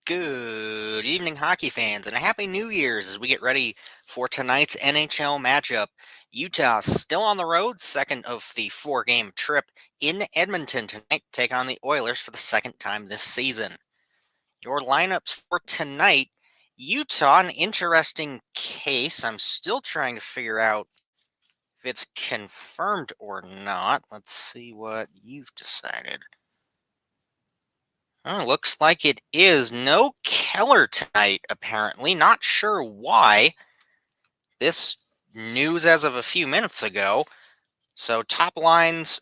Good evening, hockey fans, and a happy New Year's as we get ready for tonight's NHL matchup. Utah still on the road, second of the four-game trip in Edmonton tonight, take on the Oilers for the second time this season. Your lineups for tonight, Utah, an interesting case. I'm still trying to figure out if it's confirmed or not. Let's see what you've decided. Oh, looks like it is. No Keller tonight, apparently. Not sure why. This news as of a few minutes ago. So top lines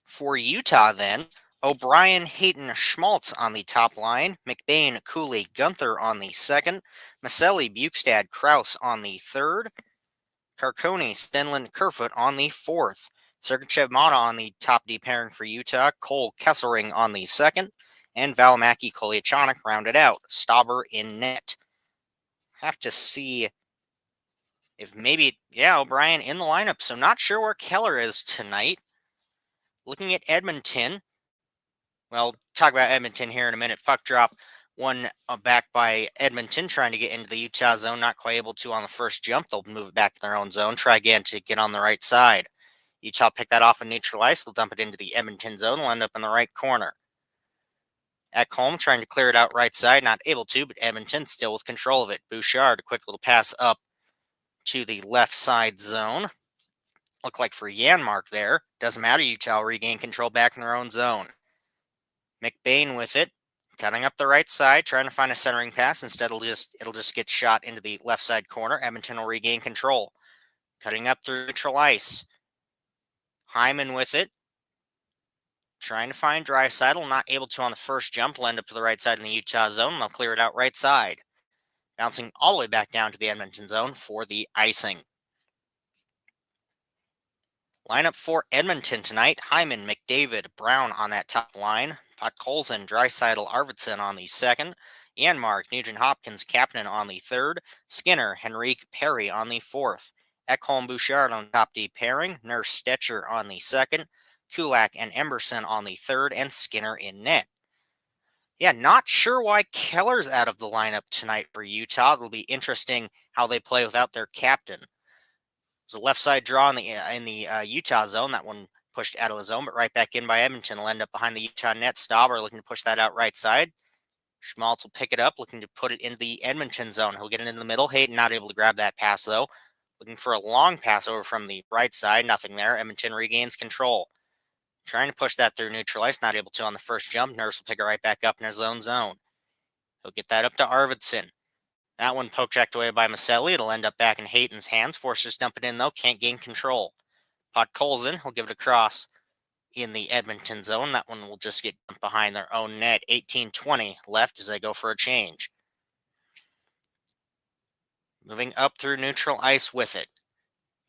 for Utah then. O'Brien, Hayton, Schmaltz on the top line. McBain, Cooley, Gunther on the second. Maselli, Bukestad, Krause on the third. Carcone, Stenlund, Kerfoot on the fourth. Sergachev, Mata on the top D pairing for Utah. Cole, Kesselring on the second. And Valimaki, Koliachonok rounded out. Stauber in net. Have to see if maybe, O'Brien in the lineup. So not sure where Keller is tonight. Looking at Edmonton. Well, talk about Edmonton here in a minute. Puck drop. One back by Edmonton, trying to get into the Utah zone. Not quite able to on the first jump. They'll move it back to their own zone. Try again to get on the right side. Utah pick that off and neutral ice. They'll dump it into the Edmonton zone. They'll end up in the right corner. Ekholm trying to clear it out right side, not able to, but Edmonton still with control of it. Bouchard, a quick little pass up to the left side zone. Look like for Janmark there. Doesn't matter, Utah regain control back in their own zone. McBain with it, cutting up the right side, trying to find a centering pass. Instead, it'll just get shot into the left side corner. Edmonton will regain control. cutting up through neutral ice. Hyman with it. Trying to find Draisaitl, not able to on the first jump. Will end up to the right side in the Utah zone. They'll clear it out right side. Bouncing all the way back down to the Edmonton zone for the icing. Lineup for Edmonton tonight: Hyman, McDavid, Brown on that top line. Podkolzin, Draisaitl, Arvidsson on the second. Janmark, Nugent Hopkins, Kapanen on the third. Skinner, Henrique, Perry on the fourth. Ekholm, Bouchard on top D pairing. Nurse, Stetcher on the second. Kulak and Emberson on the third. And Skinner in net. Yeah, not sure why Keller's out of the lineup tonight for Utah. It'll be interesting how they play without their captain. There's a left side draw in the Utah zone. That one pushed out of the zone, but right back in by Edmonton. Will end up behind the Utah net. Stauber looking to push that out right side. Schmaltz will pick it up, looking to put it into the Edmonton zone. He'll get it in the middle. Hayden not able to grab that pass, though. Looking for a long pass over from the right side. Nothing there. Edmonton regains control. Trying to push that through neutral ice. Not able to on the first jump. Nurse will pick it right back up in his own zone. He'll get that up to Arvidsson. That one poke checked away by Maselli. It'll end up back in Hayton's hands. Forces dump it in, though. Can't gain control. Podkolzin will give it across in the Edmonton zone. That one will just get dumped behind their own net. 18-20 left as they go for a change. Moving up through neutral ice with it.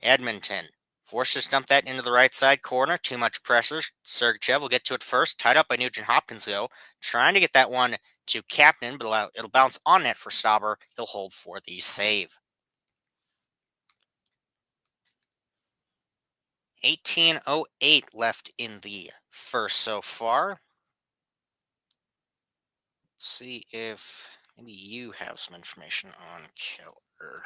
Edmonton forces dump that into the right side corner. Too much pressure. Sergachev will get to it first. Tied up by Nugent Hopkins, though. Trying to get that one to Kapanen, but it'll bounce on net for Stauber. He'll hold for the save. 18:08 left in the first so far. Let's see if maybe you have some information on Keller.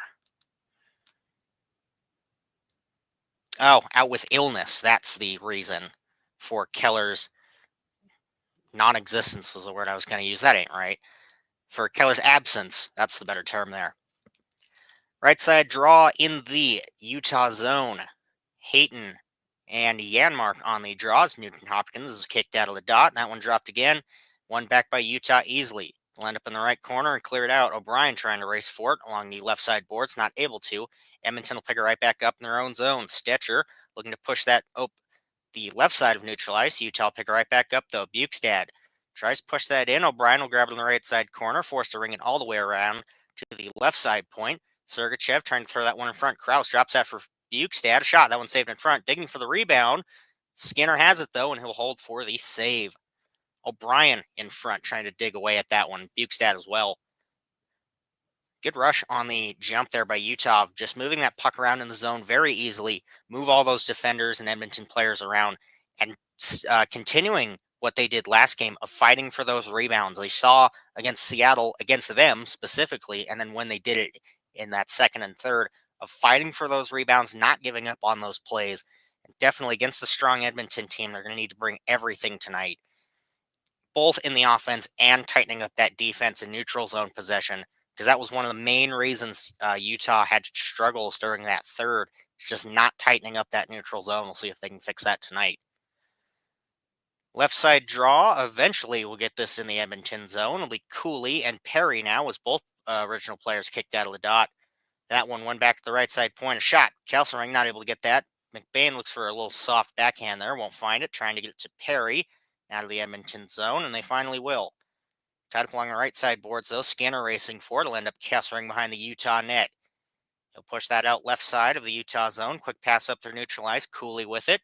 Oh, out with illness. That's the reason for Keller's non-existence was the word I was going to use. That ain't right. For Keller's absence, that's the better term there. Right side draw in the Utah zone. Hayton and Janmark on the draws. Nugent Hopkins is kicked out of the dot. That one dropped again. One back by Utah easily. They'll end up in the right corner and clear it out. O'Brien trying to race for it along the left side boards. Not able to. Edmonton will pick it right back up in their own zone. Stetcher looking to push that the left side of neutral ice. Utah will pick it right back up, though. Bukestad tries to push that in. O'Brien will grab it in the right side corner. Forced to ring it all the way around to the left side point. Sergachev trying to throw that one in front. Krause drops that for Bukestad. A shot. That one saved in front. Digging for the rebound. Skinner has it, though, and he'll hold for the save. O'Brien in front trying to dig away at that one. Bukestad as well. Good rush on the jump there by Utah. Just moving that puck around in the zone very easily. Move all those defenders and Edmonton players around. And continuing what they did last game of fighting for those rebounds. They saw against Seattle, against them specifically, and then when they did it in that second and third, of fighting for those rebounds, not giving up on those plays. And definitely against the strong Edmonton team, they're going to need to bring everything tonight, both in the offense and tightening up that defense and neutral zone possession, because that was one of the main reasons Utah had struggles during that third, just not tightening up that neutral zone. We'll see if they can fix that tonight. Left side draw. Eventually, we'll get this in the Edmonton zone. It'll be Cooley and Perry now, as both original players kicked out of the dot. That one went back to the right side point. A shot. Kelsering not able to get that. McBain looks for a little soft backhand there. Won't find it. Trying to get it to Perry out of the Edmonton zone, and they finally will. Tied up along the right side boards, though. Skinner racing for it. It'll end up Kelsering behind the Utah net. He'll push that out left side of the Utah zone. Quick pass up through neutral ice. Cooley with it.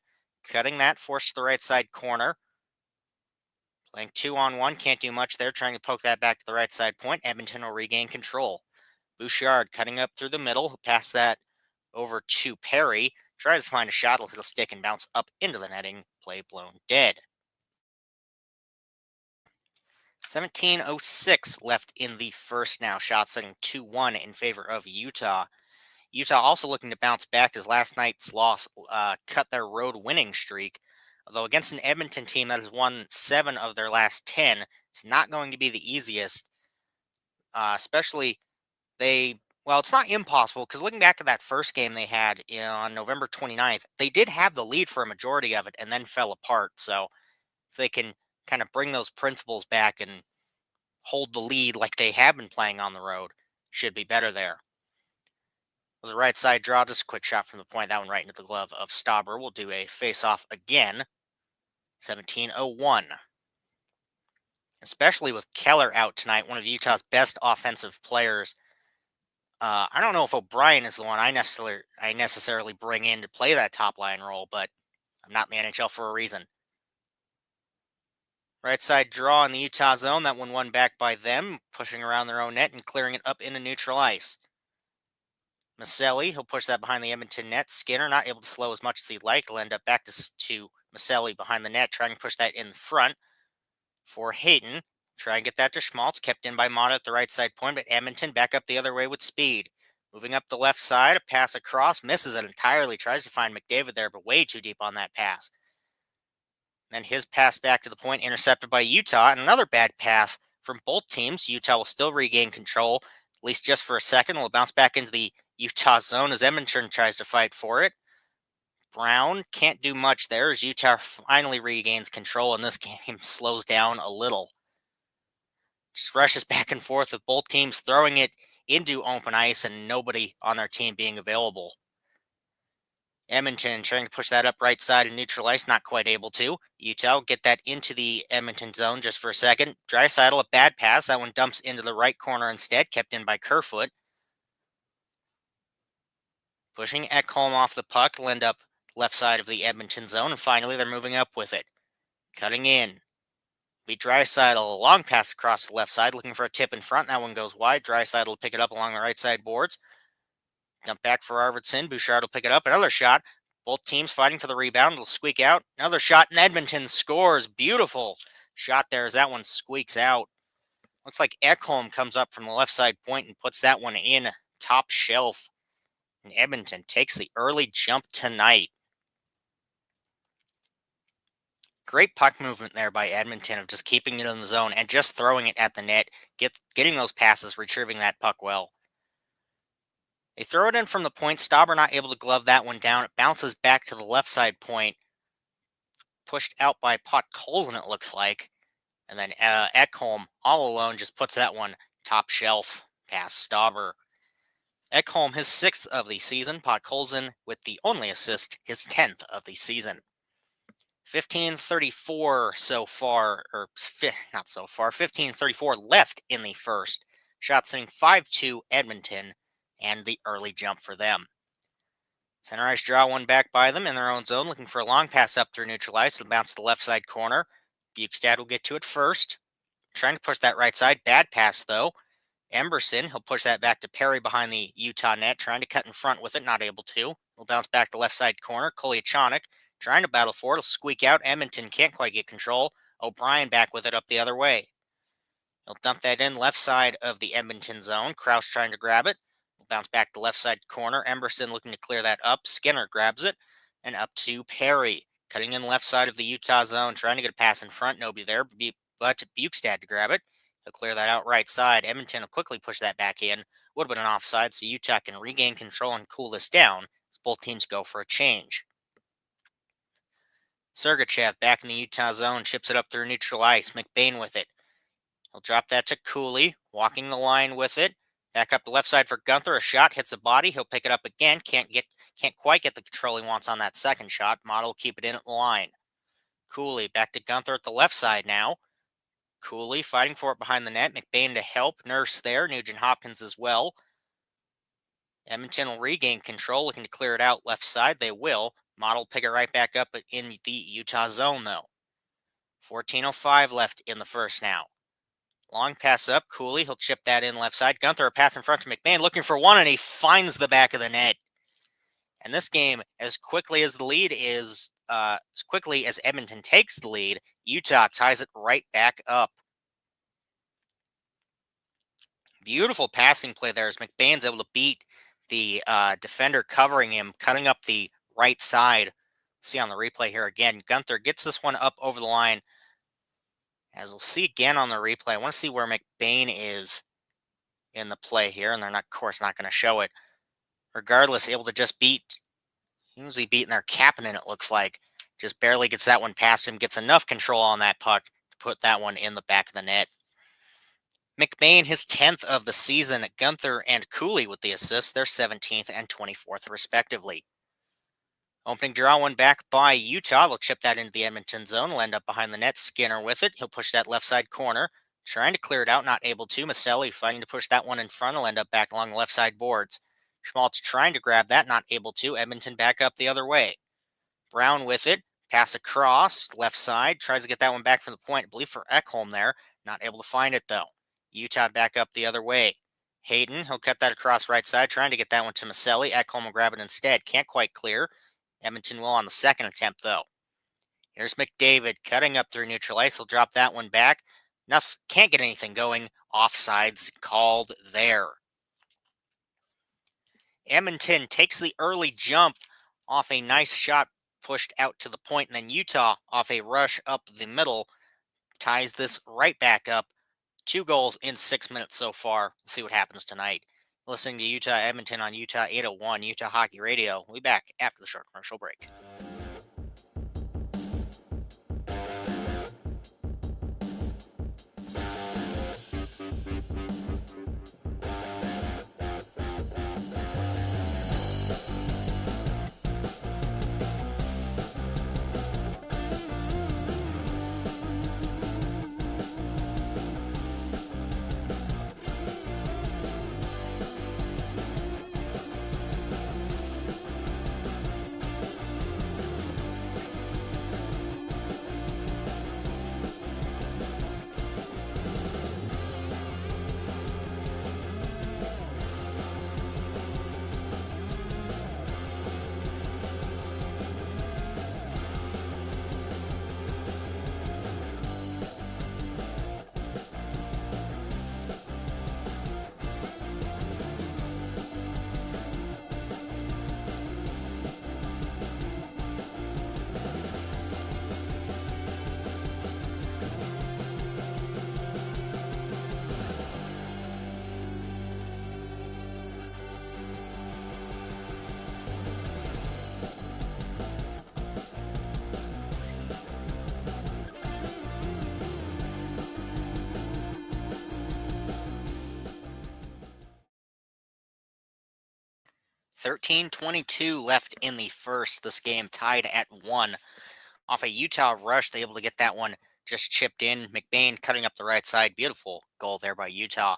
Cutting that. Forced to the right side corner. Playing 2-on-1, can't do much there. Trying to poke that back to the right side point. Edmonton will regain control. Bouchard cutting up through the middle. He'll pass that over to Perry. Tries to find a shot. He'll hit a stick and bounce up into the netting. Play blown dead. 17:06 left in the first now. Shot setting 2-1 in favor of Utah. Utah also looking to bounce back as last night's loss cut their road winning streak. Although against an Edmonton team that has won 7 of their last 10, it's not going to be the easiest. Especially it's not impossible, because looking back at that first game they had on November 29th, they did have the lead for a majority of it and then fell apart. So if they can kind of bring those principles back and hold the lead like they have been playing on the road, should be better there. Was a right side draw, just a quick shot from the point. That one right into the glove of Stauber. We'll do a face-off again. 17:01. Especially with Keller out tonight, one of Utah's best offensive players. I don't know if O'Brien is the one I necessarily bring in to play that top line role, but I'm not in the NHL for a reason. Right side draw in the Utah zone. That one won back by them, pushing around their own net and clearing it up into neutral ice. Maselli, he'll push that behind the Edmonton net. Skinner not able to slow as much as he'd like. He'll end up back to Maselli behind the net, trying to push that in front for Hayton. Try and get that to Schmaltz. Kept in by Mata at the right side point, but Edmonton back up the other way with speed. Moving up the left side, a pass across. Misses it entirely. Tries to find McDavid there, but way too deep on that pass. Then his pass back to the point, intercepted by Utah. And another bad pass from both teams. Utah will still regain control, at least just for a second. Will bounce back into the Utah zone as Edmonton tries to fight for it. Brown can't do much there as Utah finally regains control, and this game slows down a little. Just rushes back and forth with both teams throwing it into open ice and nobody on their team being available. Edmonton trying to push that up right side and neutral ice, not quite able to. Utah get that into the Edmonton zone just for a second. Draisaitl, a bad pass. That one dumps into the right corner instead, kept in by Kerfoot. Pushing Ekholm off the puck, will end up left side of the Edmonton zone, and finally they're moving up with it. Cutting in. Be Draisaitl, a long pass across the left side, looking for a tip in front. That one goes wide. Draisaitl will pick it up along the right side boards. Dump back for Arvidsson. Bouchard will pick it up. Another shot. Both teams fighting for the rebound. It'll squeak out. Another shot, and Edmonton scores. Beautiful shot there as that one squeaks out. Looks like Ekholm comes up from the left side point and puts that one in top shelf. And Edmonton takes the early jump tonight. Great puck movement there by Edmonton of just keeping it in the zone and just throwing it at the net, getting those passes, retrieving that puck well. They throw it in from the point. Stauber not able to glove that one down. It bounces back to the left side point. Pushed out by Podkolzin, it looks like. And then Ekholm, all alone, just puts that one top shelf past Stauber. Ekholm, his 6th of the season. Podkolzin with the only assist, his 10th of the season. 15:34 so far, or not so far, 15:34 left in the first. Shot sitting 5-2 Edmonton, and the early jump for them. Center ice draw one back by them in their own zone, looking for a long pass up through neutral ice. It'll bounce to the left side corner. Bukestad will get to it first. Trying to push that right side. Bad pass, though. Emberson, he'll push that back to Perry behind the Utah net, trying to cut in front with it, not able to. He'll bounce back to left side corner. Kolyachonok trying to battle for it. It'll squeak out. Edmonton can't quite get control. O'Brien back with it up the other way. He'll dump that in left side of the Edmonton zone. Krause trying to grab it. He'll bounce back to left side corner. Emberson looking to clear that up. Skinner grabs it. And up to Perry. Cutting in left side of the Utah zone. Trying to get a pass in front. Nobody there. But Bukestad to grab it. He'll clear that out right side. Edmonton will quickly push that back in. Would have been an offside, so Utah can regain control and cool this down as both teams go for a change. Sergachev back in the Utah zone, chips it up through neutral ice. McBain with it. He'll drop that to Cooley, walking the line with it. Back up the left side for Gunther. A shot hits a body. He'll pick it up again. Can't quite get the control he wants on that second shot. Mata will keep it in at the line. Cooley back to Gunther at the left side now. Cooley fighting for it behind the net. McBain to help. Nurse there. Nugent Hopkins as well. Edmonton will regain control, looking to clear it out left side. They will. Mata will pick it right back up in the Utah zone, though. 14:05 left in the first now. Long pass up. Cooley, he'll chip that in left side. Gunther, a pass in front to McBain, looking for one, and he finds the back of the net. And this game, as quickly as Edmonton takes the lead, Utah ties it right back up. Beautiful passing play there as McBain's able to beat the defender covering him, cutting up the right side. See on the replay here again. Gunther gets this one up over the line. As we'll see again on the replay, I want to see where McBain is in the play here, and they're not, of course, not going to show it. Regardless, able to just usually beating their Kapanen, it looks like. Just barely gets that one past him, gets enough control on that puck to put that one in the back of the net. McBain, his 10th of the season. Gunther and Cooley with the assists, their 17th and 24th, respectively. Opening draw one back by Utah. They'll chip that into the Edmonton zone. Will end up behind the net. Skinner with it. He'll push that left side corner. Trying to clear it out, not able to. Maselli fighting to push that one in front. Will end up back along the left side boards. Schmaltz trying to grab that, not able to. Edmonton back up the other way. Brown with it. Pass across, left side. Tries to get that one back from the point. I believe for Ekholm there. Not able to find it though. Utah back up the other way. Hayden, he'll cut that across right side, trying to get that one to Maselli. Ekholm will grab it instead. Can't quite clear. Edmonton will on the second attempt, though. Here's McDavid cutting up through neutral ice. He'll drop that one back. Nothing, can't get anything going. Offsides called there. Edmonton takes the early jump off a nice shot pushed out to the point, and then Utah off a rush up the middle ties this right back up. 2 goals in 6 minutes so far. Let's see what happens tonight. Listening to Utah Edmonton on Utah 801 Utah Hockey Radio. We'll be back after the short commercial break. $13:22 left in the first. This game tied at 1. Off a Utah rush, they able to get that one just chipped in. McBain cutting up the right side. Beautiful goal there by Utah.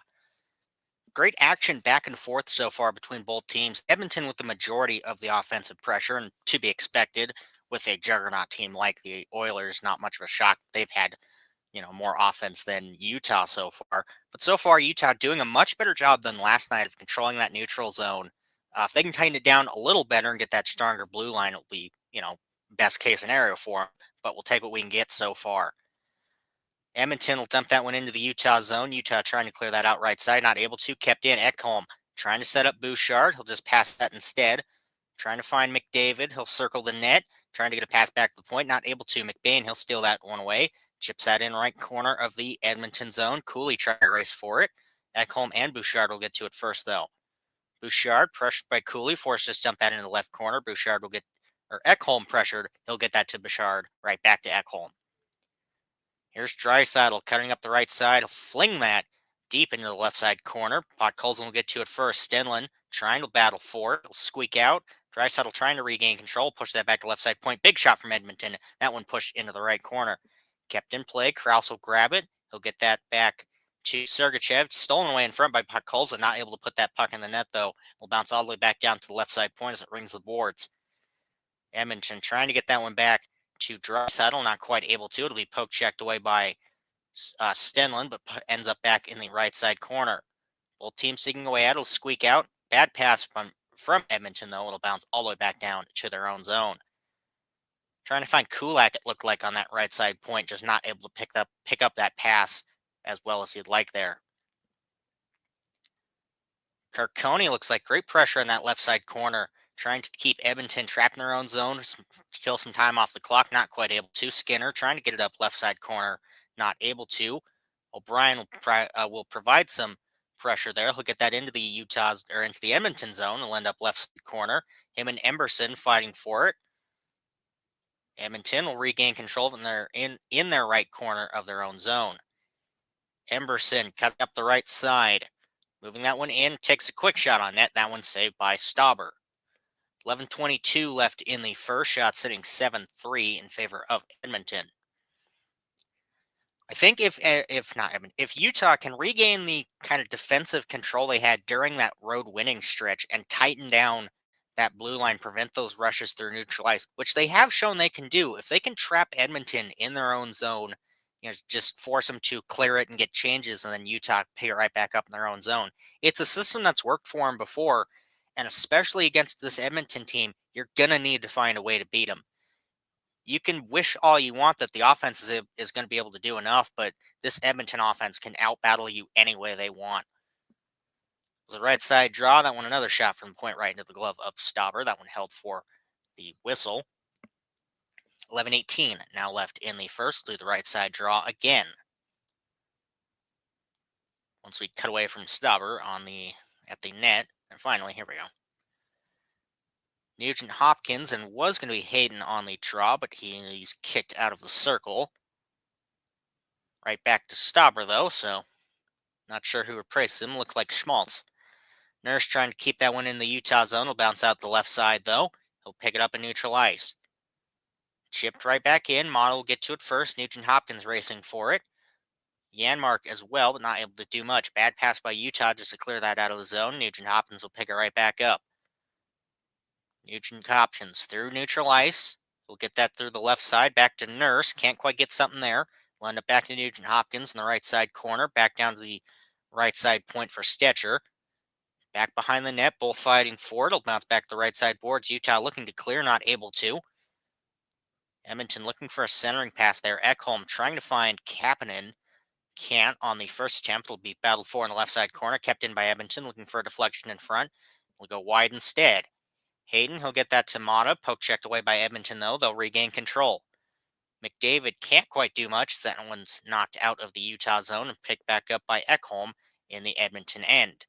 Great action back and forth so far between both teams. Edmonton with the majority of the offensive pressure, and to be expected with a juggernaut team like the Oilers. Not much of a shock. They've had more offense than Utah so far. But so far, Utah doing a much better job than last night of controlling that neutral zone. If they can tighten it down a little better and get that stronger blue line, it'll be, best case scenario for them. But we'll take what we can get so far. Edmonton will dump that one into the Utah zone. Utah trying to clear that out right side, not able to. Kept in. Ekholm trying to set up Bouchard. He'll just pass that instead. Trying to find McDavid. He'll circle the net. Trying to get a pass back to the point. Not able to. McBain, he'll steal that one away. Chips that in right corner of the Edmonton zone. Cooley trying to race for it. Ekholm and Bouchard will get to it first, though. Bouchard, pressured by Cooley, forced to dump that into the left corner. Bouchard will get, or Ekholm pressured. He'll get that to Bouchard. Right back to Ekholm. Here's Draisaitl cutting up the right side. He'll fling that deep into the left side corner. Podkolzin will get to it first. Stenlund trying to battle for it. He'll squeak out. Draisaitl trying to regain control. Push that back to left side point. Big shot from Edmonton. That one pushed into the right corner. Kept in play. Krause will grab it. He'll get that back to Sergachev. Stolen away in front by Podkolzin. Not able to put that puck in the net, though. Will bounce all the way back down to the left side point as it rings the boards. Edmonton trying to get that one back to Draisaitl. Not quite able to. It'll be poke checked away by Stenlund, but ends up back in the right side corner. Both teams seeking away at it. It'll squeak out. Bad pass from Edmonton, though. It'll bounce all the way back down to their own zone. Trying to find Kulak, it looked like, on that right side point. Just not able to pick up that pass as well as he'd like there. Carconi looks like great pressure in that left side corner. Trying to keep Edmonton trapped in their own zone. Kill some time off the clock. Not quite able to. Skinner trying to get it up left side corner. Not able to. O'Brien will provide some pressure there. He'll get that into the into the Edmonton zone. He'll end up left side corner. Him and Emberson fighting for it. Edmonton will regain control in their right corner of their own zone. Emberson cut up the right side. Moving that one in, takes a quick shot on net. That one's saved by Stauber. 11:22 left in the first. Shot sitting 7-3 in favor of Edmonton. I think if Utah can regain the kind of defensive control they had during that road winning stretch and tighten down that blue line, prevent those rushes through neutral ice, which they have shown they can do. If they can trap Edmonton in their own zone, just force them to clear it and get changes, and then Utah pick it right back up in their own zone. It's a system that's worked for them before, and especially against this Edmonton team, you're gonna need to find a way to beat them. You can wish all you want that the offense is going to be able to do enough, but this Edmonton offense can outbattle you any way they want. The right side draw, that one another shot from the point right into the glove of Stauber. That one held for the whistle. 11:18 now left in the first. Do the right side draw again. Once we cut away from Stauber at the net, and finally here we go. Nugent Hopkins, and was going to be Hayden on the draw, but he's kicked out of the circle. Right back to Stauber, though, so not sure who replaced him. Looked like Schmaltz. Nurse trying to keep that one in the Utah zone. Will bounce out the left side, though. He'll pick it up in neutral ice. Chipped right back in. Model will get to it first. Nugent Hopkins racing for it. Janmark as well, but not able to do much. Bad pass by Utah just to clear that out of the zone. Nugent Hopkins will pick it right back up. Nugent Hopkins through neutral ice. We'll get that through the left side. Back to Nurse. Can't quite get something there. We'll end up back to Nugent Hopkins in the right side corner. Back down to the right side point for Stetcher. Back behind the net. Both fighting for it. It'll bounce back to the right side boards. Utah looking to clear. Not able to. Edmonton looking for a centering pass there. Ekholm trying to find Kapanen. Can't on the first attempt. It'll be battled for in the left side corner. Kept in by Edmonton. Looking for a deflection in front. We'll go wide instead. Hayden, he'll get that to Mata. Poke checked away by Edmonton, though. They'll regain control. McDavid can't quite do much. That one's knocked out of the Utah zone and picked back up by Ekholm in the Edmonton end.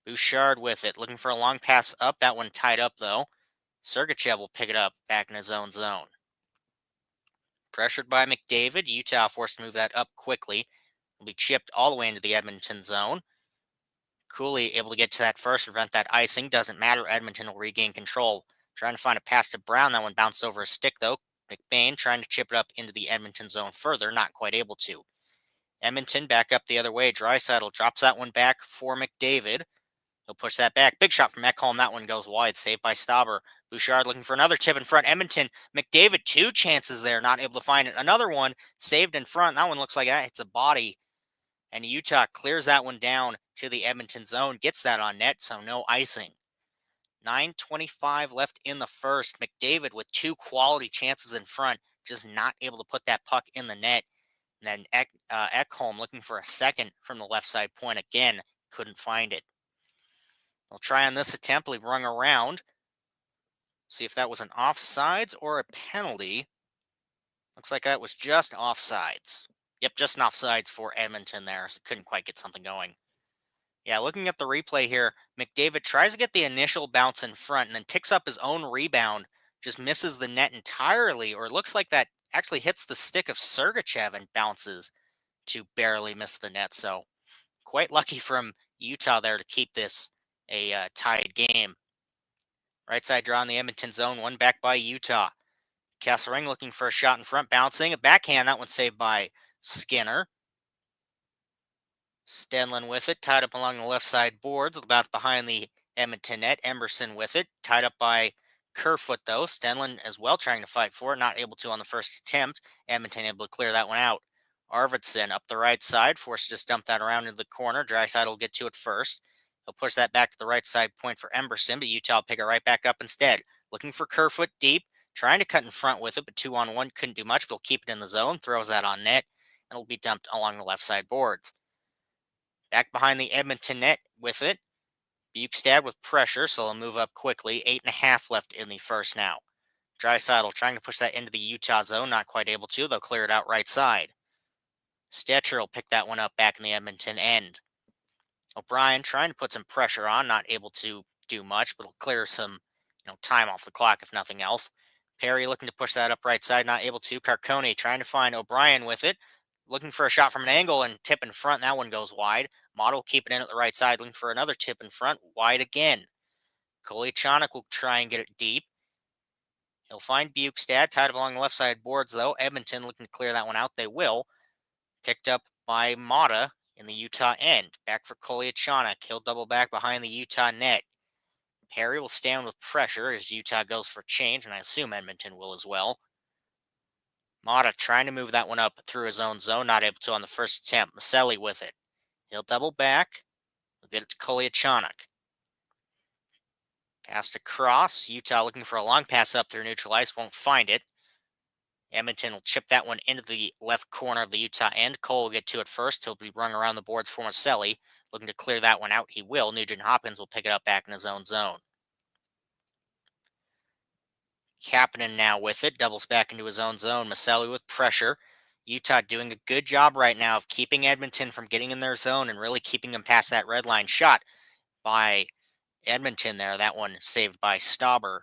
Bouchard with it. Looking for a long pass up. That one tied up, though. Sergachev will pick it up back in his own zone. Pressured by McDavid. Utah forced to move that up quickly. Will be chipped all the way into the Edmonton zone. Cooley able to get to that first, prevent that icing. Doesn't matter. Edmonton will regain control. Trying to find a pass to Brown. That one bounced over a stick, though. McBain trying to chip it up into the Edmonton zone further. Not quite able to. Edmonton back up the other way. Draisaitl drops that one back for McDavid. He'll push that back. Big shot from Ekholm. That one goes wide. Saved by Stauber. Bouchard looking for another tip in front. Edmonton. McDavid, two chances there. Not able to find it. Another one saved in front. That one looks like that hits a body. And Utah clears that one down to the Edmonton zone. Gets that on net, so no icing. 9:25 left in the first. McDavid with two quality chances in front. Just not able to put that puck in the net. And then Ekholm looking for a second from the left side point again. Couldn't find it. They'll try on this attempt. We've rung around. See if that was an offsides or a penalty. Looks like that was just offsides. Yep, just an offsides for Edmonton there. So couldn't quite get something going. Yeah, looking at the replay here, McDavid tries to get the initial bounce in front and then picks up his own rebound. Just misses the net entirely, or it looks like that actually hits the stick of Sergachev and bounces to barely miss the net. So quite lucky from Utah there to keep this a tied game. Right side draw in the Edmonton zone, one back by Utah. Kesselring looking for a shot in front, bouncing. A backhand, that one saved by Skinner. Stenlin with it, tied up along the left side boards, about behind the Edmonton net. Emberson with it, tied up by Kerfoot, though. Stenlin as well trying to fight for it, not able to on the first attempt. Edmonton able to clear that one out. Arvidsson up the right side, forced to dump that around into the corner. Draisaitl will get to it first. He'll push that back to the right side point for Emberson, but Utah will pick it right back up instead. Looking for Kerfoot deep, trying to cut in front with it, but 2-on-1 couldn't do much, but he'll keep it in the zone, throws that on net, and it'll be dumped along the left side boards. Back behind the Edmonton net with it. Bukestad with pressure, so they'll move up quickly. 8.5 left in the first now. Draisaitl trying to push that into the Utah zone, not quite able to. They'll clear it out right side. Stetcher will pick that one up back in the Edmonton end. O'Brien trying to put some pressure on, not able to do much, but will clear some time off the clock if nothing else. Perry looking to push that up right side, not able to. Carcone trying to find O'Brien with it. looking for a shot from an angle and tip in front. That one goes wide. Model keep it in at the right side, looking for another tip in front, wide again. Kolyachonok will try and get it deep. He'll find Bukestad tied up along the left side boards, though. Edmonton looking to clear that one out. They will. Picked up by Mata in the Utah end. Back for Kolyachonok. He'll double back behind the Utah net. Perry will stand with pressure as Utah goes for change, and I assume Edmonton will as well. Mata trying to move that one up through his own zone, not able to on the first attempt. Maselli with it. He'll double back. We'll get it to Kolyachonok. Passed across. Utah looking for a long pass up through neutral ice. Won't find it. Edmonton will chip that one into the left corner of the Utah end. Cole will get to it first. He'll be run around the boards for Maselli. Looking to clear that one out. He will. Nugent Hopkins will pick it up back in his own zone. Kapanen now with it. Doubles back into his own zone. Maselli with pressure. Utah doing a good job right now of keeping Edmonton from getting in their zone and really keeping them past that red line. Shot by Edmonton there. That one saved by Stauber.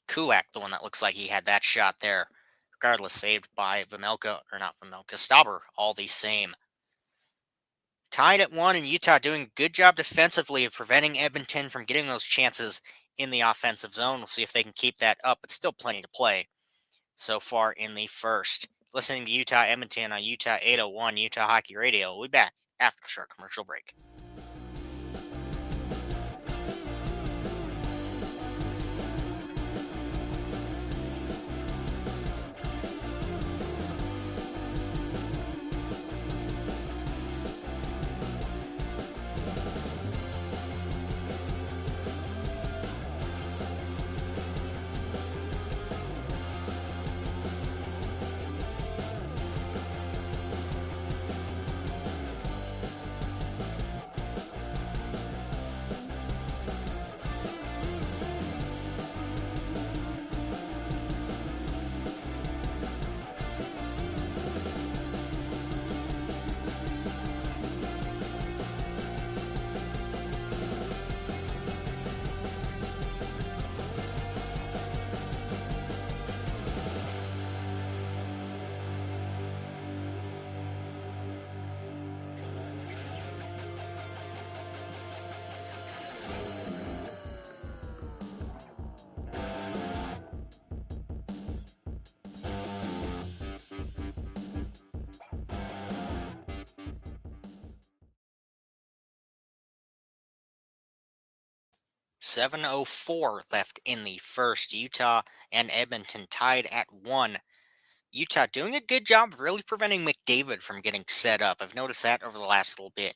Kulak, the one that looks like he had that shot there. Regardless, saved by Vejmelka, or not Vejmelka, Stauber, all the same. Tied at 1, and Utah doing a good job defensively of preventing Edmonton from getting those chances in the offensive zone. We'll see if they can keep that up, but still plenty to play so far in the first. Listening to Utah Edmonton on Utah 801 Utah Hockey Radio. We'll be back after the short commercial break. 7:04 left in the first. Utah and Edmonton tied at 1. Utah doing a good job of really preventing McDavid from getting set up. I've noticed that over the last little bit.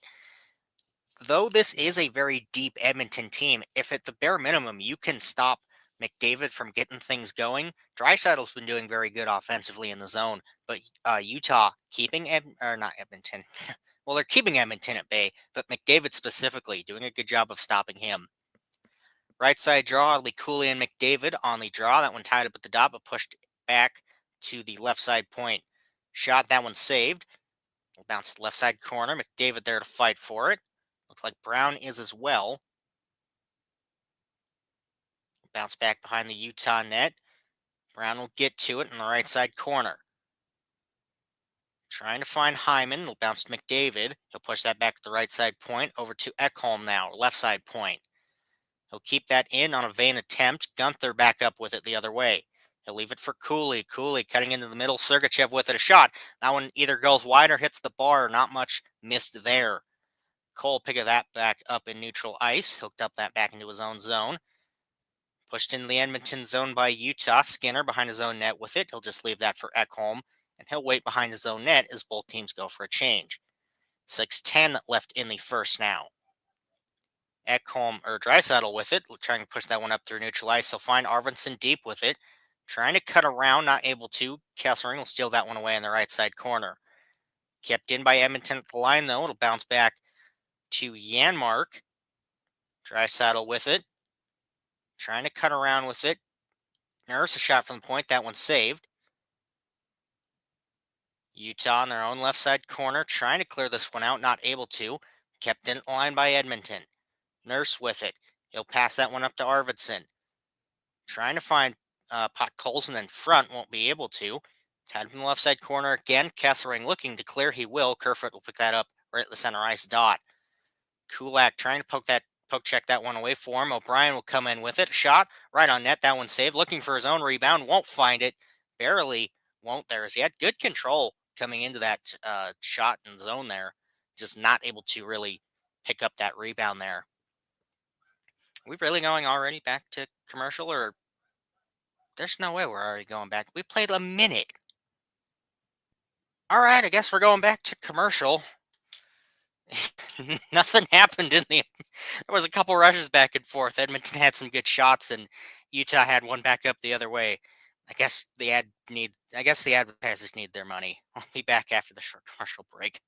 Though this is a very deep Edmonton team, if at the bare minimum you can stop McDavid from getting things going, Draisaitl's been doing very good offensively in the zone. But Utah keeping or not Edmonton. Well, they're keeping Edmonton at bay, but McDavid specifically doing a good job of stopping him. Right side draw, it'll be Cooley and McDavid on the draw. That one tied up at the dot, but pushed back to the left side point. Shot, that one saved. Will bounce to the left side corner. McDavid there to fight for it. Looks like Brown is as well. Bounce back behind the Utah net. Brown will get to it in the right side corner. Trying to find Hyman. Will bounce to McDavid. He'll push that back to the right side point. Over to Ekholm now, left side point. He'll keep that in on a vain attempt. Gunther back up with it the other way. He'll leave it for Cooley. Cooley cutting into the middle. Sergachev with it, a shot. That one either goes wide or hits the bar. Not much missed there. Cole picking that back up in neutral ice. Hooked up that back into his own zone. Pushed into the Edmonton zone by Utah. Skinner behind his own net with it. He'll just leave that for Ekholm. And he'll wait behind his own net as both teams go for a change. 6:10 left in the first now. Ekholm or Draisaitl with it, trying to push that one up through neutral ice. He'll find Arvidsson deep with it, trying to cut around, not able to. Kesselring will steal that one away in the right side corner. Kept in by Edmonton at the line, though. It'll bounce back to Janmark. Draisaitl with it, trying to cut around with it. Nurse a shot from the point. That one saved. Utah on their own left side corner, trying to clear this one out, not able to. Kept in line by Edmonton. Nurse with it. He'll pass that one up to Arvidsson. Trying to find Pot Colson in front, won't be able to. Tied from the left side corner again. Kesselring looking to clear. He will. Kerfoot will pick that up right at the center ice dot. Kulak trying to poke check that one away for him. O'Brien will come in with it. Shot right on net. That one saved. Looking for his own rebound. Won't find it. Barely won't there as he had good control coming into that shot and zone there. Just not able to really pick up that rebound there. Are we really going already back to commercial, or there's no way we're already going back? We played a minute. All right, I guess we're going back to commercial. Nothing happened in the. There was a couple rushes back and forth. Edmonton had some good shots, and Utah had one back up the other way. I guess the advertisers need their money. I'll be back after the short commercial break.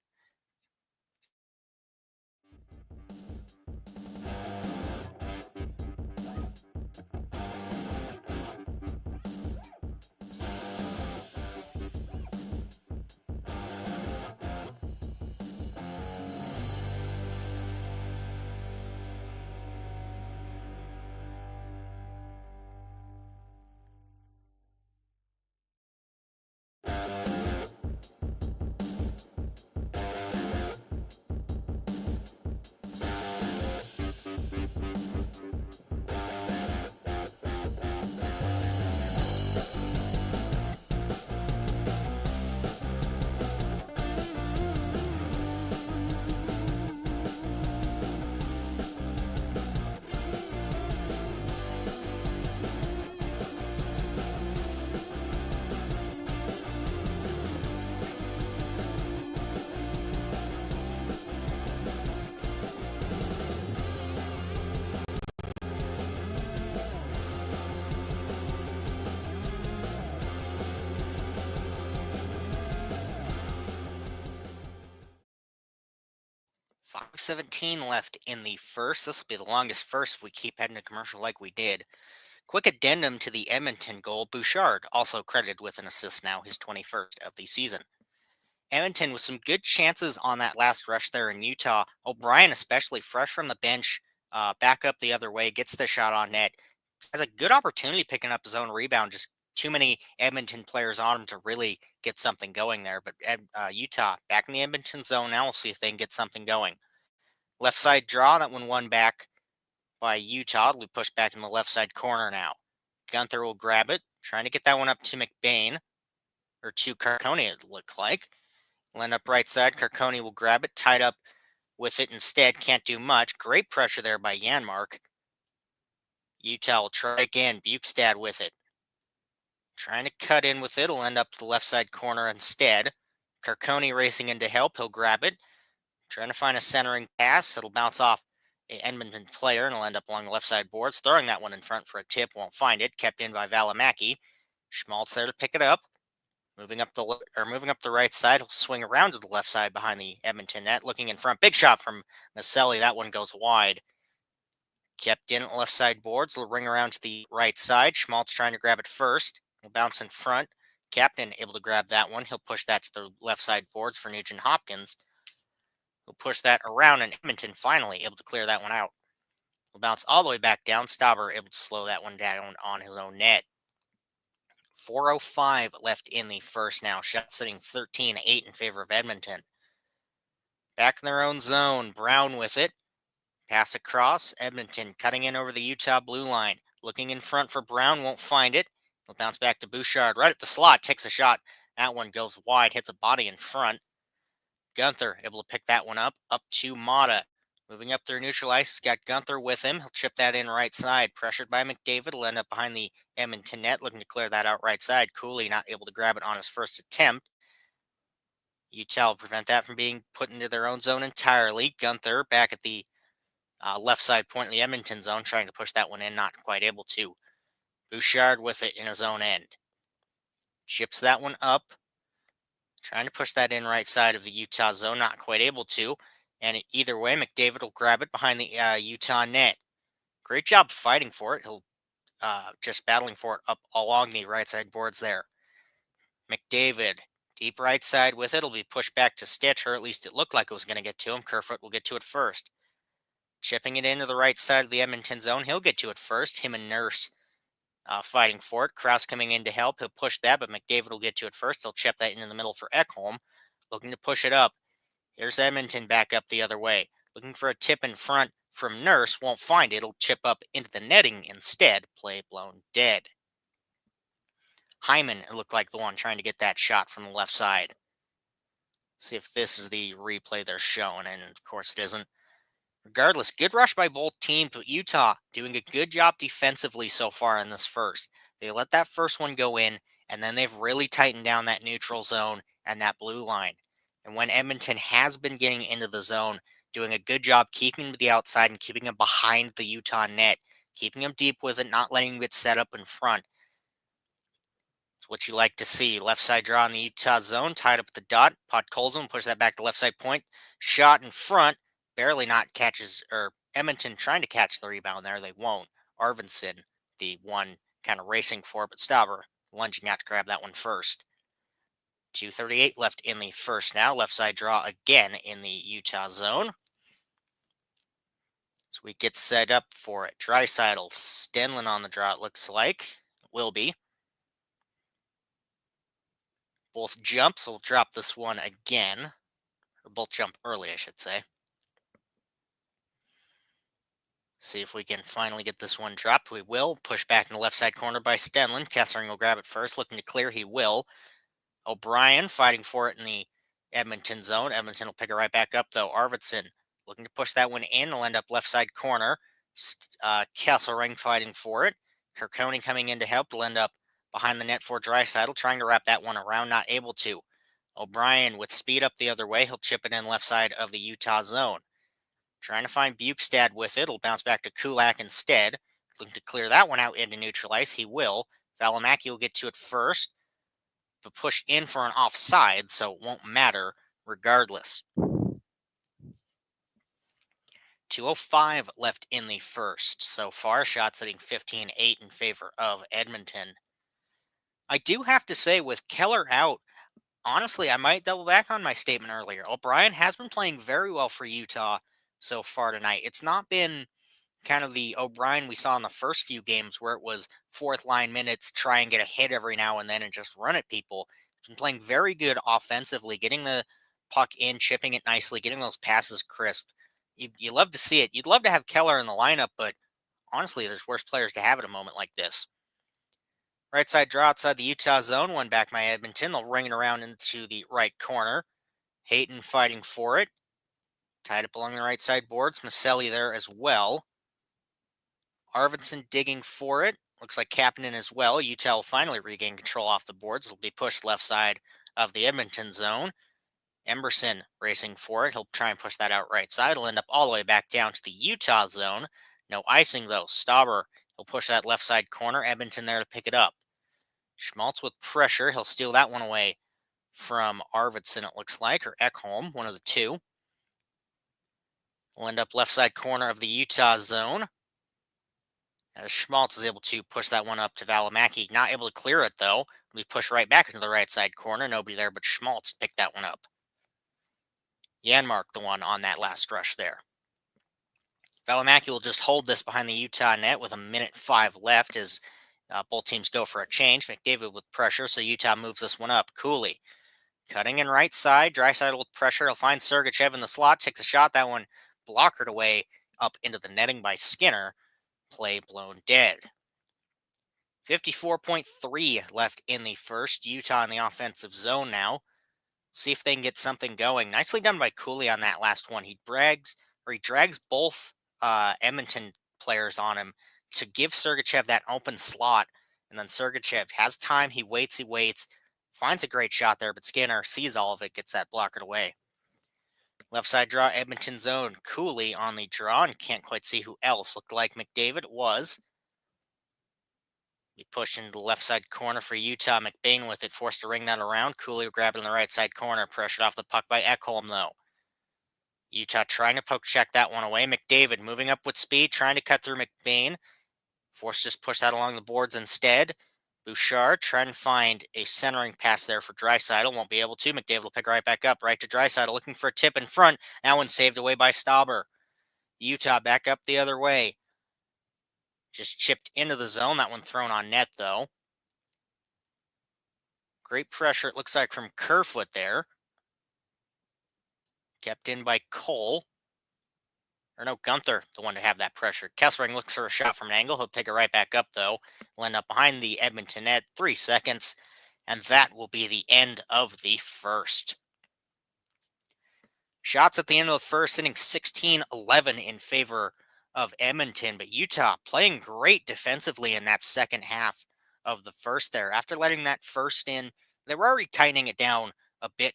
.517 left in the first. This will be the longest first if we keep heading to commercial like we did. Quick addendum to the Edmonton goal. Bouchard also credited with an assist now, his 21st of the season. Edmonton with some good chances on that last rush there in Utah. O'Brien, especially fresh from the bench, back up the other way, gets the shot on net. Has a good opportunity picking up his own rebound. Just too many Edmonton players on him to really get something going there. But Utah back in the Edmonton zone now. We'll see if they can get something going. Left side draw. That one won back by Utah. It'll be pushed back in the left side corner now. Gunther will grab it, trying to get that one up to McBain, or to Carcone, it looked like. Will end up right side. Carcone will grab it, tied up with it instead. Can't do much. Great pressure there by Janmark. Utah will try again. Bukestad with it. Trying to cut in with it. It'll end up to the left side corner instead. Carcone racing in to help. He'll grab it. Trying to find a centering pass. It'll bounce off an Edmonton player and it'll end up along the left side boards. Throwing that one in front for a tip. Won't find it. Kept in by Valimaki. Schmaltz there to pick it up. Moving up the right side. He'll swing around to the left side behind the Edmonton net. Looking in front. Big shot from Maselli. That one goes wide. Kept in at the left side boards. He'll ring around to the right side. Schmaltz trying to grab it first. He'll bounce in front. Captain able to grab that one. He'll push that to the left side boards for Nugent Hopkins. He'll push that around, and Edmonton finally able to clear that one out. He'll bounce all the way back down. Stauber able to slow that one down on his own net. 4:05 left in the first now. Shot sitting 13-8 in favor of Edmonton. Back in their own zone. Brown with it. Pass across. Edmonton cutting in over the Utah blue line. Looking in front for Brown. Won't find it. He'll bounce back to Bouchard. Right at the slot. Takes a shot. That one goes wide. Hits a body in front. Gunther able to pick that one up. Up to Mata. Moving up their neutral ice. He's got Gunther with him. He'll chip that in right side. Pressured by McDavid. Will end up behind the Edmonton net. Looking to clear that out right side. Cooley not able to grab it on his first attempt. Utah will prevent that from being put into their own zone entirely. Gunther back at the left side point in the Edmonton zone. Trying to push that one in. Not quite able to. Bouchard with it in his own end. Chips that one up. Trying to push that in right side of the Utah zone. Not quite able to. And either way, McDavid will grab it behind the Utah net. Great job fighting for it. He'll just battling for it up along the right side boards there. McDavid, deep right side with it. It'll be pushed back to Stitch, or at least it looked like it was going to get to him. Kerfoot will get to it first. Chipping it into the right side of the Edmonton zone. He'll get to it first. Him and Nurse fighting for it. Kraus coming in to help. He'll push that, but McDavid will get to it first. He'll chip that into the middle for Ekholm. Looking to push it up. Here's Edmonton back up the other way. Looking for a tip in front from Nurse. Won't find it. It'll chip up into the netting instead. Play blown dead. Hyman, it looked like the one trying to get that shot from the left side. See if this is the replay they're showing, and of course it isn't. Regardless, good rush by both teams, but Utah doing a good job defensively so far in this first. They let that first one go in, and then they've really tightened down that neutral zone and that blue line. And when Edmonton has been getting into the zone, doing a good job keeping them to the outside and keeping them behind the Utah net, keeping them deep with it, not letting them get set up in front. It's what you like to see. Left side draw in the Utah zone, tied up at the dot. Podkolzin push that back to left side point. Shot in front. Barely not catches, or Edmonton trying to catch the rebound there. They won't. Arvidsson, the one kind of racing for it, but Stauber lunging out to grab that one first. 2:38 left in the first now. Left side draw again in the Utah zone. So we get set up for it. Draisaitl, Stenlin on the draw, it looks like. Will be. Both jumps. We'll drop this one again. Or both jump early, I should say. See if we can finally get this one dropped. We will. Push back in the left side corner by Stenlin. Kessering will grab it first. Looking to clear. He will. O'Brien fighting for it in the Edmonton zone. Edmonton will pick it right back up, though. Arvidsson looking to push that one in. Will end up left side corner. Kesselring fighting for it. Kirkoni coming in to help. Will end up behind the net for Draisaitl. Trying to wrap that one around. Not able to. O'Brien with speed up the other way. He'll chip it in left side of the Utah zone. Trying to find Bukestad with it. It'll bounce back to Kulak instead. Looking to clear that one out and to neutralize. He will. Valimaki will get to it first. But push in for an offside, so it won't matter regardless. 2:05 left in the first. So far, shots hitting 15-8 in favor of Edmonton. I do have to say, with Keller out, honestly, I might double back on my statement earlier. O'Brien has been playing very well for Utah so far tonight. It's not been kind of the O'Brien we saw in the first few games where it was fourth line minutes, try and get a hit every now and then and just run at people. He's been playing very good offensively, getting the puck in, chipping it nicely, getting those passes crisp. You love to see it. You'd love to have Keller in the lineup, but honestly, there's worse players to have at a moment like this. Right side draw outside the Utah zone. One back by Edmonton. They'll ring it around into the right corner. Hayton fighting for it. Tied up along the right side boards. Maselli there as well. Arvidsson digging for it. Looks like Kapanen as well. Utah will finally regain control off the boards. It'll be pushed left side of the Edmonton zone. Emberson racing for it. He'll try and push that out right side. It'll end up all the way back down to the Utah zone. No icing though. Stauber, he'll push that left side corner. Edmonton there to pick it up. Schmaltz with pressure. He'll steal that one away from Arvidsson, it looks like, or Ekholm, one of the two. Will end up left side corner of the Utah zone. As Schmaltz is able to push that one up to Valimaki. Not able to clear it, though. We push right back into the right side corner. Nobody there but Schmaltz picked that one up. Janmark, the one on that last rush there. Valimaki will just hold this behind the Utah net with 1:05 left as both teams go for a change. McDavid with pressure, so Utah moves this one up. Cooley cutting in right side. Draisaitl with pressure. He'll find Sergachev in the slot. Takes a shot. That one blockered away up into the netting by Skinner. Play blown dead. 54.3 left in the first. Utah in the offensive zone now. See if they can get something going. Nicely done by Cooley on that last one. He drags both Edmonton players on him to give Sergachev that open slot. And then Sergachev has time. He waits. Finds a great shot there, but Skinner sees all of it, gets that blockered away. Left side draw, Edmonton zone. Cooley on the draw, and can't quite see who else. Looked like McDavid. It was. He pushed into the left side corner for Utah. McBain with it, forced to ring that around. Cooley grabbing in the right side corner. Pressured off the puck by Ekholm, though. Utah trying to poke check that one away. McDavid moving up with speed, trying to cut through McBain. Forced to just push that along the boards instead. Bouchard trying to find a centering pass there for Draisaitl. Won't be able to. McDavid will pick right back up. Right to Draisaitl. Looking for a tip in front. That one saved away by Stauber. Utah back up the other way. Just chipped into the zone. That one thrown on net, though. Great pressure, it looks like, from Kerfoot there. Kept in by Cole. Or no, Gunther, the one to have that pressure. Kesselring looks for a shot from an angle. He'll pick it right back up, though. He'll end up behind the Edmonton net. 3 seconds. And that will be the end of the first. Shots at the end of the first inning, 16-11 in favor of Edmonton. But Utah playing great defensively in that second half of the first there. After letting that first in, they were already tightening it down a bit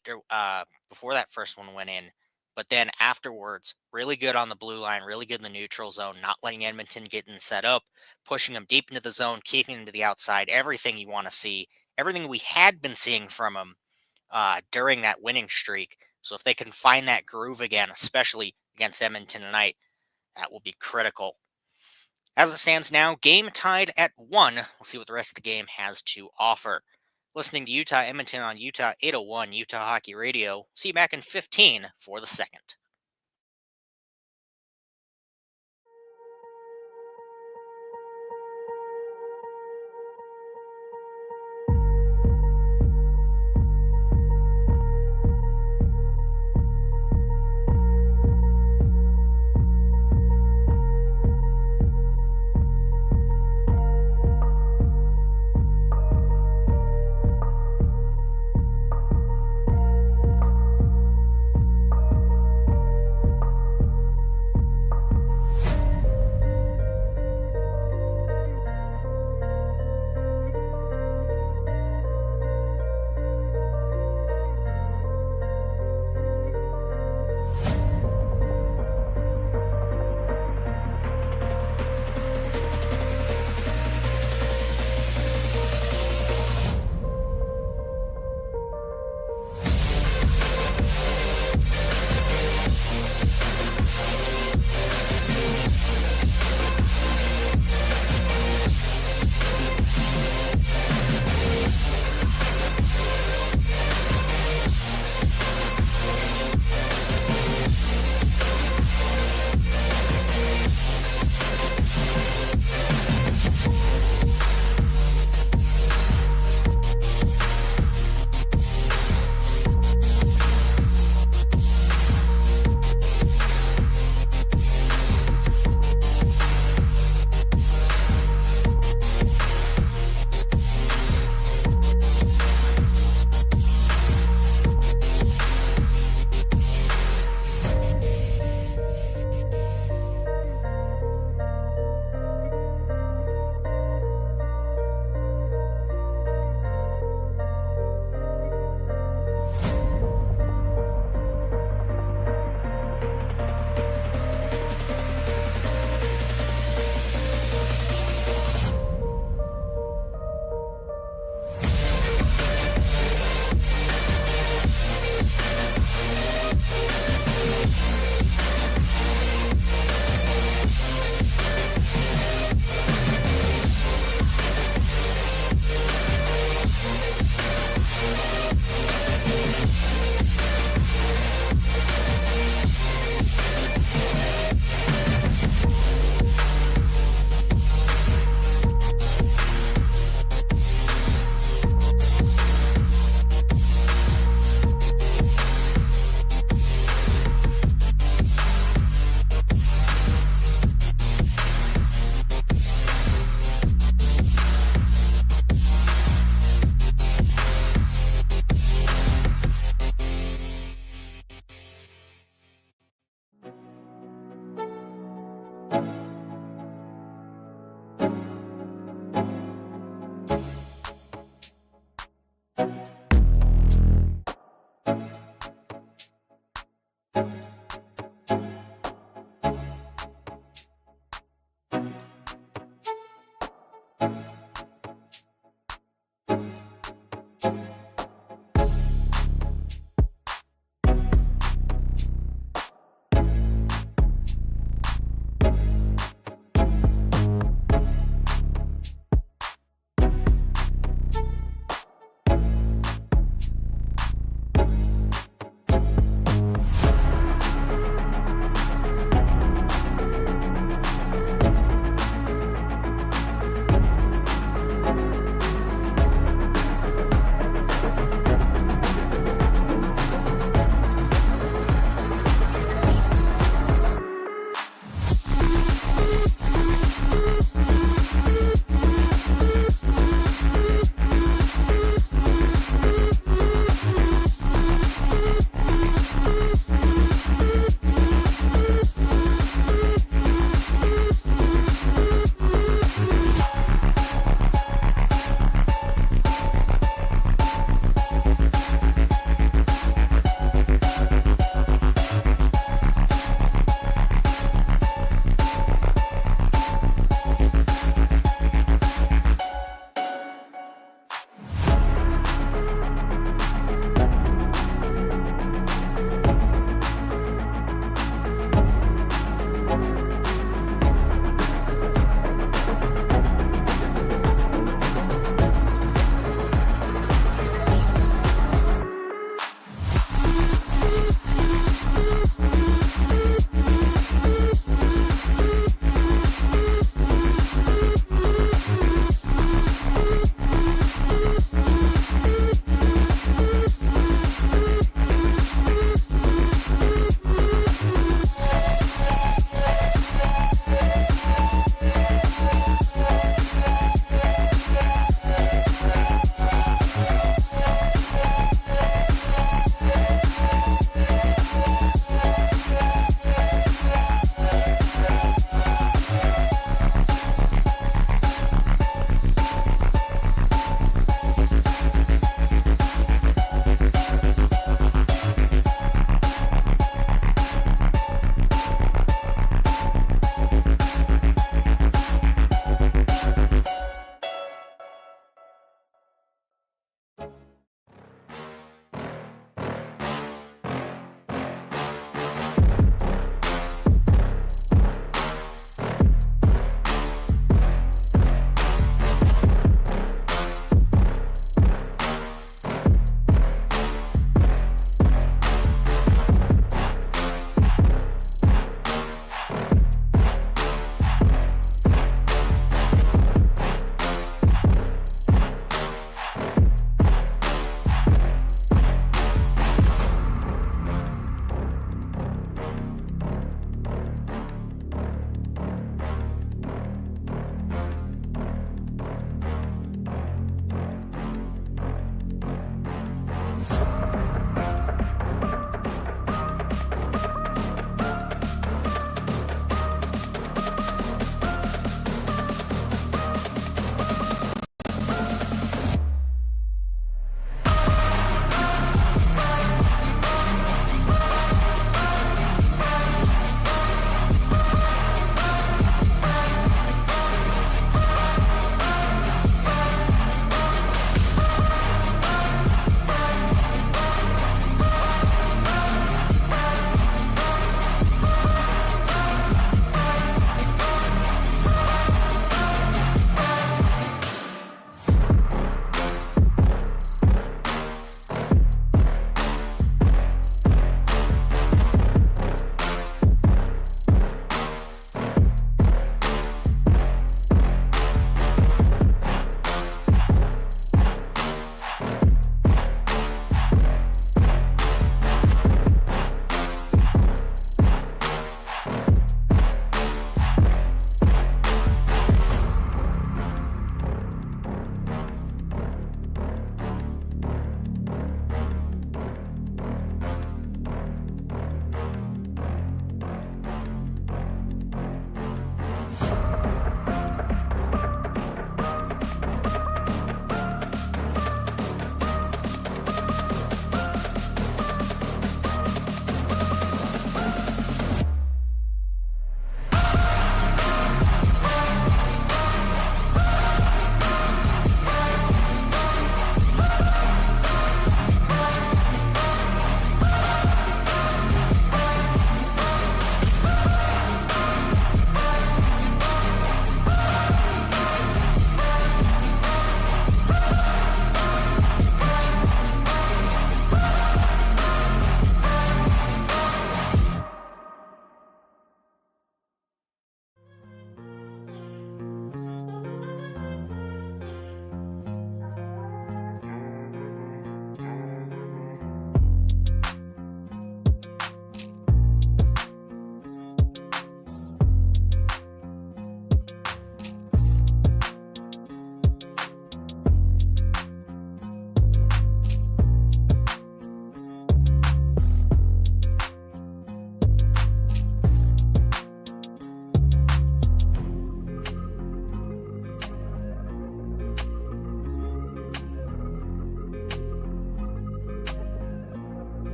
before that first one went in. But then afterwards, really good on the blue line, really good in the neutral zone, not letting Edmonton get in set up, pushing them deep into the zone, keeping them to the outside, everything you want to see, everything we had been seeing from them during that winning streak. So if they can find that groove again, especially against Edmonton tonight, that will be critical. As it stands now, game tied at 1. We'll see what the rest of the game has to offer. Listening to Utah Edmonton on Utah 801 Utah Hockey Radio. See you back in 15 for the second.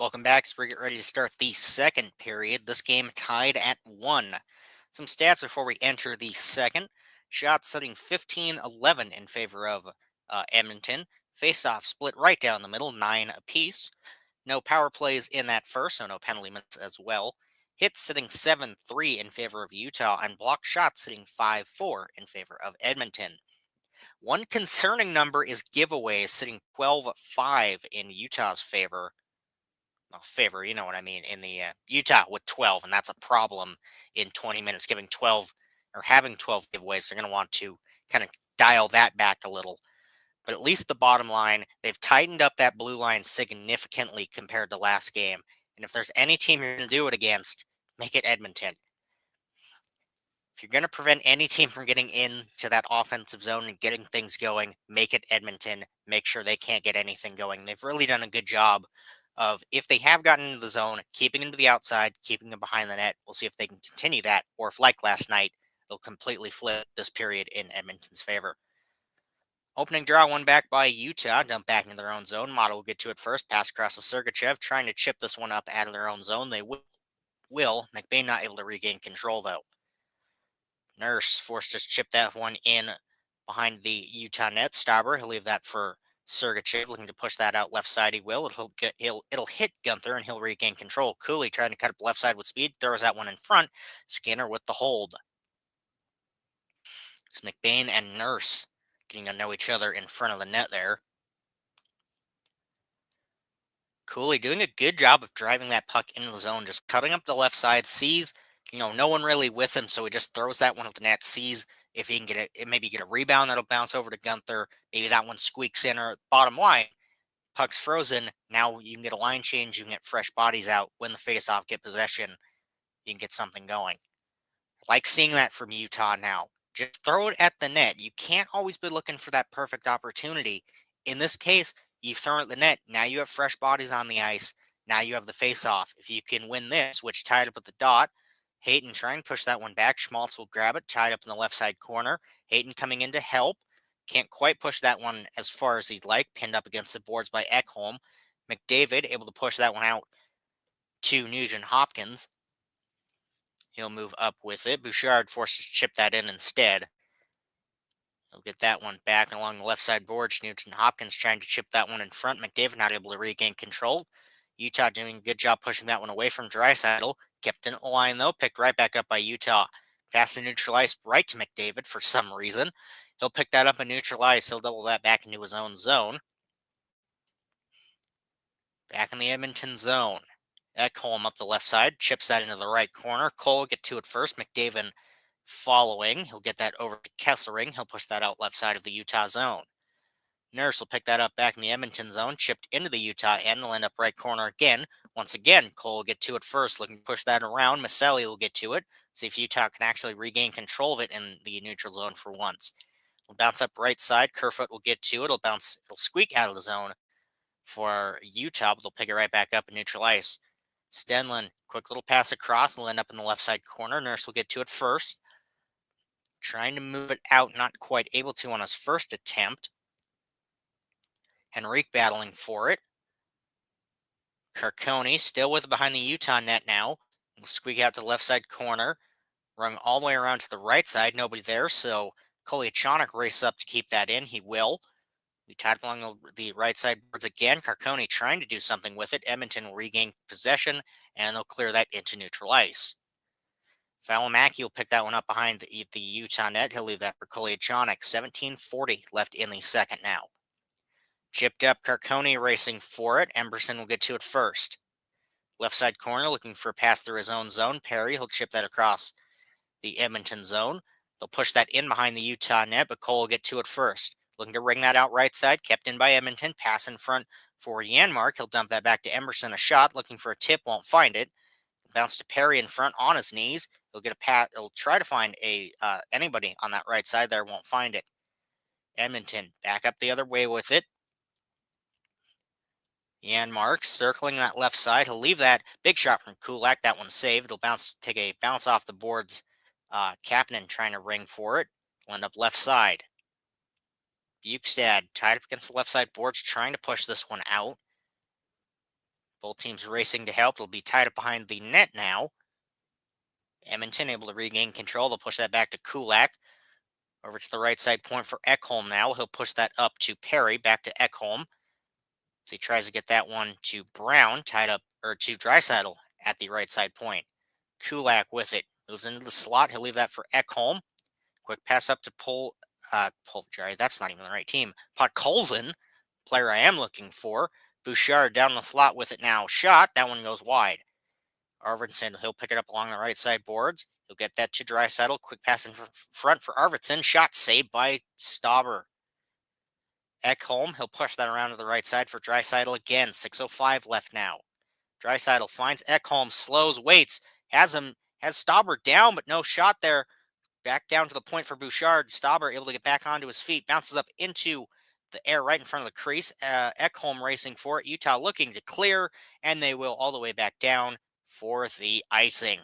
Welcome back. So we get ready to start the second period. This game tied at 1. Some stats before we enter the second. Shots setting 15-11 in favor of Edmonton. Face-off split right down the middle, 9 apiece. No power plays in that first, so no penalty minutes as well. Hits sitting 7-3 in favor of Utah, and blocked shots sitting 5-4 in favor of Edmonton. One concerning number is giveaways sitting 12-5 in Utah's favor. Well, favor, you know what I mean, in the Utah with 12, and that's a problem in 20 minutes, giving 12 or having 12 giveaways. They're going to want to kind of dial that back a little. But at least the bottom line, they've tightened up that blue line significantly compared to last game. And if there's any team you're going to do it against, make it Edmonton. If you're going to prevent any team from getting into that offensive zone and getting things going, make it Edmonton. Make sure they can't get anything going. They've really done a good job of, if they have gotten into the zone, keeping them to the outside, keeping them behind the net. We'll see if they can continue that, or if, like last night, they'll completely flip this period in Edmonton's favor. Opening draw, one back by Utah. Dump back into their own zone. Model will get to it first. Pass across to Sergachev, trying to chip this one up out of their own zone. They will. McBain not able to regain control, though. Nurse forced to chip that one in behind the Utah net. Stauber, he'll leave that for Sergachev, looking to push that out left side. He will. It'll hit Gunther, and he'll regain control. Cooley trying to cut up left side with speed. Throws that one in front. Skinner with the hold. It's McBain and Nurse getting to know each other in front of the net there. Cooley doing a good job of driving that puck into the zone, just cutting up the left side, sees, no one really with him, so he just throws that one at the net, sees if he can get it, maybe get a rebound that'll bounce over to Gunther, maybe that one squeaks in, or bottom line, puck's frozen, now you can get a line change, you can get fresh bodies out, win the faceoff, get possession, you can get something going. I like seeing that from Utah now. Just throw it at the net. You can't always be looking for that perfect opportunity. In this case, you've thrown it at the net. Now you have fresh bodies on the ice. Now you have the face-off. If you can win this, which tied up at the dot, Hayton trying to push that one back. Schmaltz will grab it, tied up in the left side corner. Hayton coming in to help. Can't quite push that one as far as he'd like. Pinned up against the boards by Ekholm. McDavid able to push that one out to Nugent Hopkins. He'll move up with it. Bouchard forces to chip that in instead. He'll get that one back along the left side boards. Nugent Hopkins trying to chip that one in front. McDavid not able to regain control. Utah doing a good job pushing that one away from Draisaitl. Kept in the line, though. Picked right back up by Utah. Pass the neutral ice right to McDavid for some reason. He'll pick that up and neutral ice. He'll double that back into his own zone. Back in the Edmonton zone. Ekholm up the left side. Chips that into the right corner. Cole will get to it first. McDavid following. He'll get that over to Kessering. He'll push that out left side of the Utah zone. Nurse will pick that up back in the Edmonton zone. Chipped into the Utah end. He'll end up right corner again. Once again, Cole will get to it first. Looking to push that around. Maselli will get to it. See if Utah can actually regain control of it in the neutral zone for once. It'll bounce up right side. Kerfoot will get to it. It'll squeak out of the zone for Utah, but they'll pick it right back up in neutral ice. Stenlin, quick little pass across, will end up in the left side corner. Nurse will get to it first. Trying to move it out, not quite able to on his first attempt. Henrique battling for it. Carcone still with it behind the Utah net now. Will squeak out to the left side corner. Rung all the way around to the right side. Nobody there, so Kolyachonok races up to keep that in. He will. We tied up along the right side boards again. Carcone trying to do something with it. Edmonton will regain possession, and they'll clear that into neutral ice. Valimaki will pick that one up behind the Utah net. He'll leave that for Kolyachonok. 17:40 left in the second now. Chipped up, Carcone racing for it. Emberson will get to it first. Left side corner looking for a pass through his own zone. Perry, he'll chip that across the Edmonton zone. They'll push that in behind the Utah net, but Cole will get to it first. Looking to ring that out right side, kept in by Edmonton. Pass in front for Janmark. He'll dump that back to Emberson. A shot, looking for a tip, won't find it. Bounce to Perry in front on his knees. He'll get a pat. He'll try to find anybody on that right side there, won't find it. Edmonton back up the other way with it. Janmark circling that left side. He'll leave that big shot from Kulak. That one's saved. It'll take a bounce off the boards. Kapanen trying to ring for it. Will end up left side. Bukestad tied up against the left side boards, trying to push this one out. Both teams racing to help. It'll be tied up behind the net now. Edmonton able to regain control. They'll push that back to Kulak. Over to the right side point for Ekholm now. He'll push that up to Perry. Back to Ekholm. So he tries to get that one to Brown, tied up, or to Draisaitl at the right side point. Kulak with it. Moves into the slot. He'll leave that for Ekholm. Quick pass up to Jerry, that's not even the right team. Podkolzin, player I am looking for. Bouchard down the slot with it now. Shot. That one goes wide. Arvidsson, he'll pick it up along the right side boards. He'll get that to Draisaitl. Quick pass in front for Arvidsson. Shot saved by Stauber. Ekholm, he'll push that around to the right side for Draisaitl again. 6:05 left now. Draisaitl finds Ekholm, slows, waits, has Stauber down, but no shot there. Back down to the point for Bouchard. Stauber able to get back onto his feet. Bounces up into the air right in front of the crease. Ekholm racing for it. Utah looking to clear, and they will all the way back down for the icing.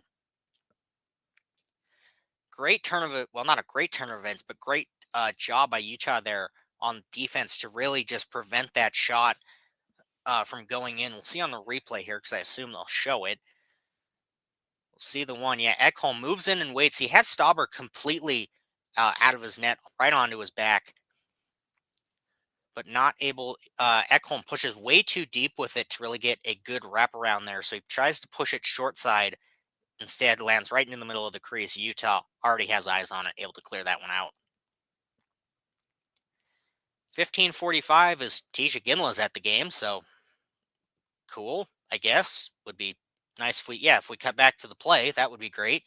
Great turn of it. Well, not a great turn of events, but great job by Utah there on defense to really just prevent that shot from going in. We'll see on the replay here because I assume they'll show it. We'll see the one. Yeah, Ekholm moves in and waits. He has Stauber completely out of his net, right onto his back, but not able. Ekholm pushes way too deep with it to really get a good wraparound there. So he tries to push it short side. Instead, lands right in the middle of the crease. Utah already has eyes on it, able to clear that one out. 15:45 is Tisha Ginla's at the game, so cool, I guess. Would be nice if we cut back to the play, that would be great.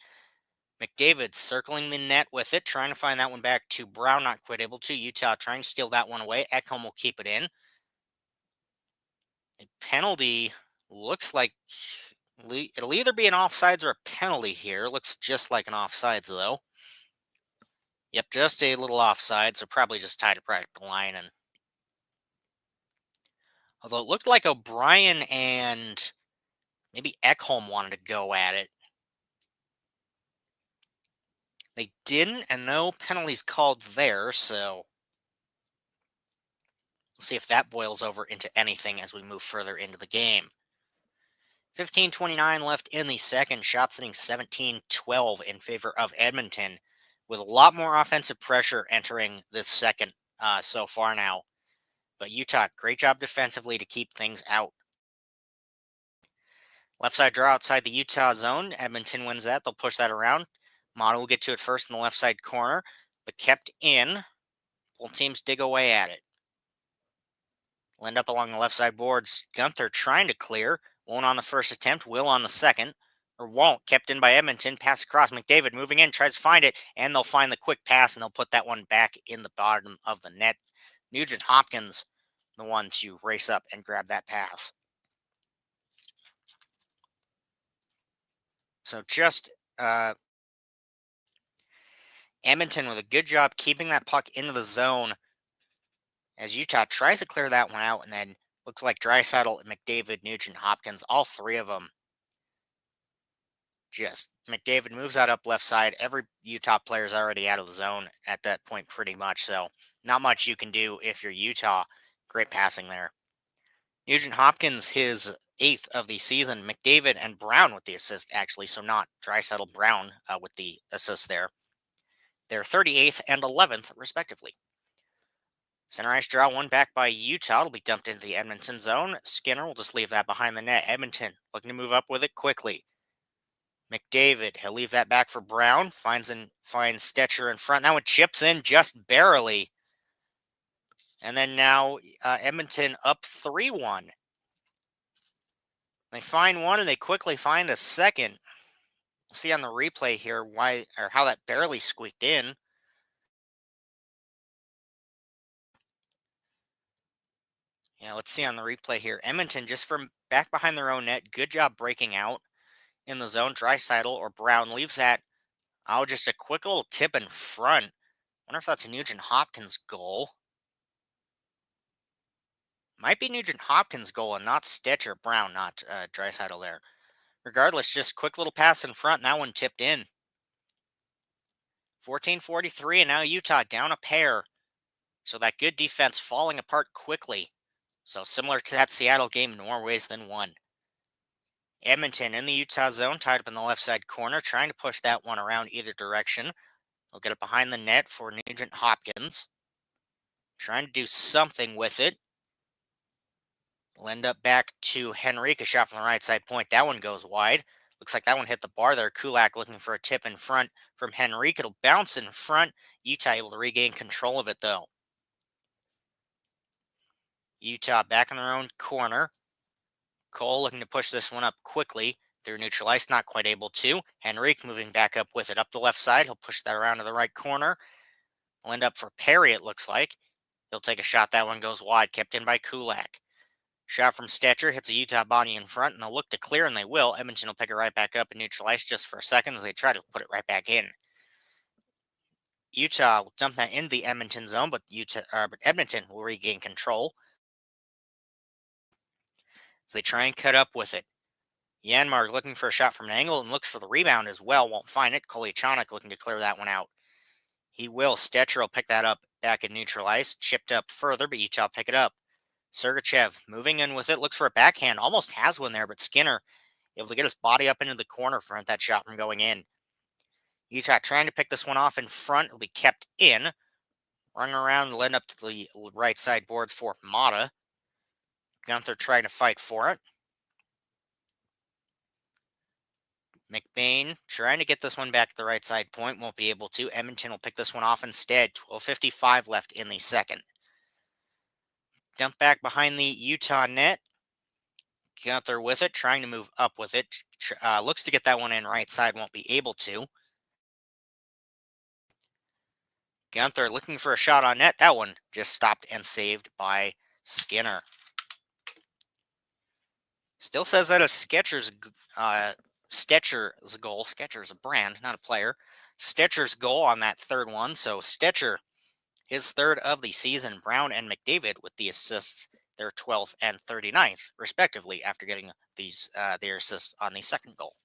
McDavid circling the net with it, trying to find that one back to Brown, not quite able to. Utah trying to steal that one away. Ekholm will keep it in. A penalty looks like it'll either be an offsides or a penalty here. Looks just like an offsides, though. Yep, just a little offside, so probably just tied it right at the line. And although it looked like O'Brien and maybe Ekholm wanted to go at it, they didn't, and no penalties called there, so we'll see if that boils over into anything as we move further into the game. 15:29 left in the second. Shot sitting 17-12 in favor of Edmonton, with a lot more offensive pressure entering this second so far now. But Utah, great job defensively to keep things out. Left side draw outside the Utah zone. Edmonton wins that. They'll push that around. Motto will get to it first in the left side corner, but kept in. Both teams dig away at it. Will end up along the left side boards. Gunther trying to clear. Won't on the first attempt. Will on the second. Or won't. Kept in by Edmonton. Pass across. McDavid moving in. Tries to find it. And they'll find the quick pass. And they'll put that one back in the bottom of the net. Nugent Hopkins, the one to race up and grab that pass. So just Edmonton with a good job keeping that puck into the zone as Utah tries to clear that one out, and then looks like Draisaitl, McDavid, Nugent Hopkins, all three of them. Just McDavid moves out up left side. Every Utah player is already out of the zone at that point pretty much, so not much you can do if you're Utah. Great passing there. Nugent Hopkins, his 8th of the season. McDavid and Brown with the assist, actually, so not Draisaitl, Brown with the assist there. They're 38th and 11th, respectively. Center ice draw, one back by Utah. It'll be dumped into the Edmonton zone. Skinner will just leave that behind the net. Edmonton looking to move up with it quickly. McDavid, he'll leave that back for Brown. Finds Stetcher in front. That one chips in just barely. And then now Edmonton up 3-1. They find one and they quickly find a second. We'll see on the replay here how that barely squeaked in. Yeah, let's see on the replay here. Edmonton just from back behind their own net. Good job breaking out in the zone. Draisaitl or Brown leaves that. Just a quick little tip in front. Wonder if that's a Nugent Hopkins goal. Might be Nugent Hopkins goal and not Stetcher. Brown, not Draisaitl there. Regardless, just quick little pass in front, and that one tipped in. 14:43, and now Utah down a pair. So that good defense falling apart quickly. So similar to that Seattle game, more ways than one. Edmonton in the Utah zone, tied up in the left side corner, trying to push that one around either direction. They'll get it behind the net for Nugent Hopkins. Trying to do something with it. Will end up back to Henrique, a shot from the right side point. That one goes wide. Looks like that one hit the bar there. Kulak looking for a tip in front from Henrique. It'll bounce in front. Utah able to regain control of it, though. Utah back in their own corner. Cole looking to push this one up quickly through neutral ice, not quite able to. Henrique moving back up with it up the left side. He'll push that around to the right corner. Will end up for Perry, it looks like. He'll take a shot. That one goes wide, kept in by Kulak. Shot from Stetcher hits a Utah body in front, and they'll look to clear, and they will. Edmonton will pick it right back up and neutral ice just for a second as they try to put it right back in. Utah will dump that into the Edmonton zone, but Edmonton will regain control as they try and cut up with it. Yanmar looking for a shot from an angle and looks for the rebound as well. Won't find it. Kolyachonok looking to clear that one out. He will. Stetcher will pick that up back in neutral ice. Chipped up further, but Utah pick it up. Sergachev moving in with it. Looks for a backhand. Almost has one there, but Skinner able to get his body up into the corner to prevent that shot from going in. Utah trying to pick this one off in front. It'll be kept in. Running around and led up to the right side boards for Mata. Gunther trying to fight for it. McBain trying to get this one back to the right side point. Won't be able to. Edmonton will pick this one off instead. 12:55 left in the second. Dump back behind the Utah net. Gunther with it, trying to move up with it. Looks to get that one in right side. Won't be able to. Gunther looking for a shot on net. That one just stopped and saved by Skinner. Still says that a Stetcher's goal. Stetcher's a brand, not a player. Stetcher's goal on that third one. So Stetcher, his third of the season. Brown and McDavid with the assists, their 12th and 39th, respectively, after getting their assists on the second goal.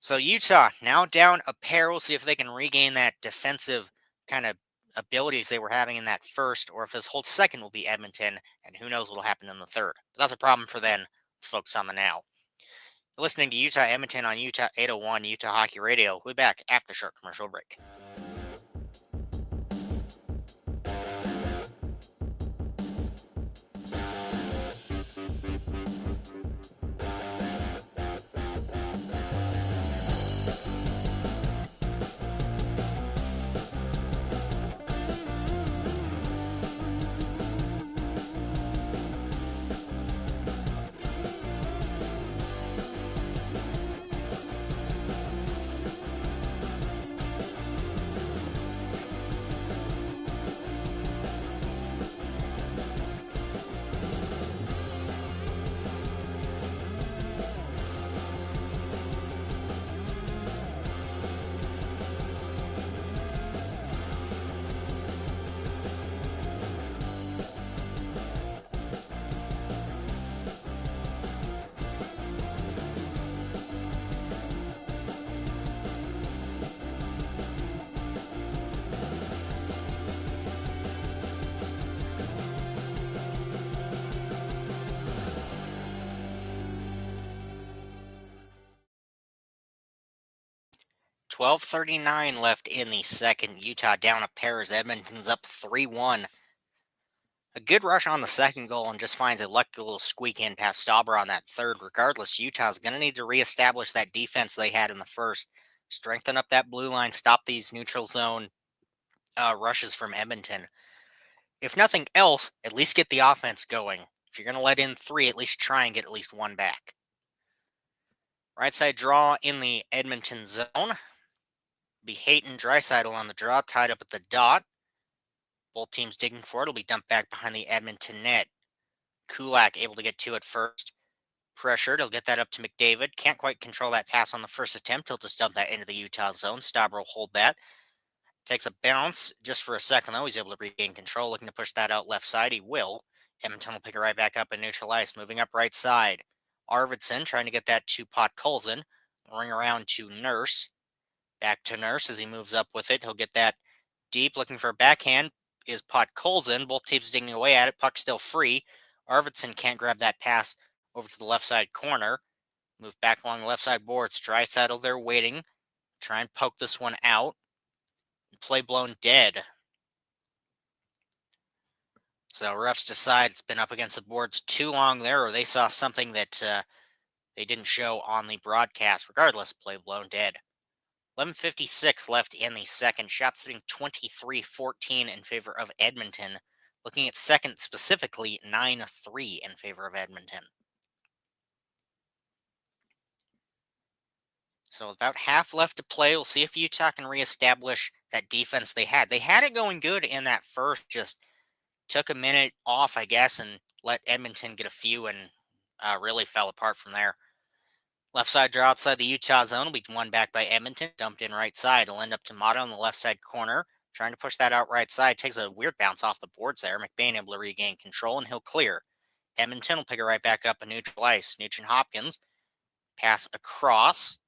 So Utah now down a pair. We'll see if they can regain that defensive kind of abilities they were having in that first, or if this whole second will be Edmonton, and who knows what will happen in the third. But that's a problem for then. Let's focus on the now. You're listening to Utah Edmonton on Utah 801 Utah Hockey Radio. We'll be back after the short commercial break. .12:39 left in the second. Utah down a pair as Edmonton's up 3-1. A good rush on the second goal and just finds a lucky little squeak in past Stauber on that third. Regardless, Utah's going to need to reestablish that defense they had in the first. Strengthen up that blue line, stop these neutral zone rushes from Edmonton. If nothing else, at least get the offense going. If you're going to let in 3, at least try and get at least 1 back. Right side draw in the Edmonton zone. Be Hayton Draisaitl on the draw, tied up at the dot. Both teams digging for it. It'll be dumped back behind the Edmonton net. Kulak able to get to it first. Pressured. He'll get that up to McDavid. Can't quite control that pass on the first attempt. He'll just dump that into the Utah zone. Stauber will hold that. Takes a bounce just for a second, though. He's able to regain control. Looking to push that out left side. He will. Edmonton will pick it right back up in neutral ice. Moving up right side. Arvidsson trying to get that to Podkolzin. Ring around to Nurse. Back to Nurse as he moves up with it. He'll get that deep. Looking for a backhand is Podkolzin. Both teams digging away at it. Puck still free. Arvidsson can't grab that pass over to the left side corner. Move back along the left side boards. Draisaitl there waiting. Try and poke this one out. Play blown dead. So refs decide it's been up against the boards too long there, or they saw something that they didn't show on the broadcast. Regardless, play blown dead. 11:56 left in the second. Shot sitting 23-14 in favor of Edmonton. Looking at second specifically, 9-3 in favor of Edmonton. So about half left to play. We'll see if Utah can reestablish that defense they had. They had it going good in that first, just took a minute off, I guess, and let Edmonton get a few and really fell apart from there. Left side draw outside the Utah zone will be won back by Edmonton. Dumped in right side. It'll end up to Mata on the left side corner. Trying to push that out right side. Takes a weird bounce off the boards there. McBain able to regain control, and he'll clear. Edmonton will pick it right back up in neutral ice. Nugent-Hopkins pass across.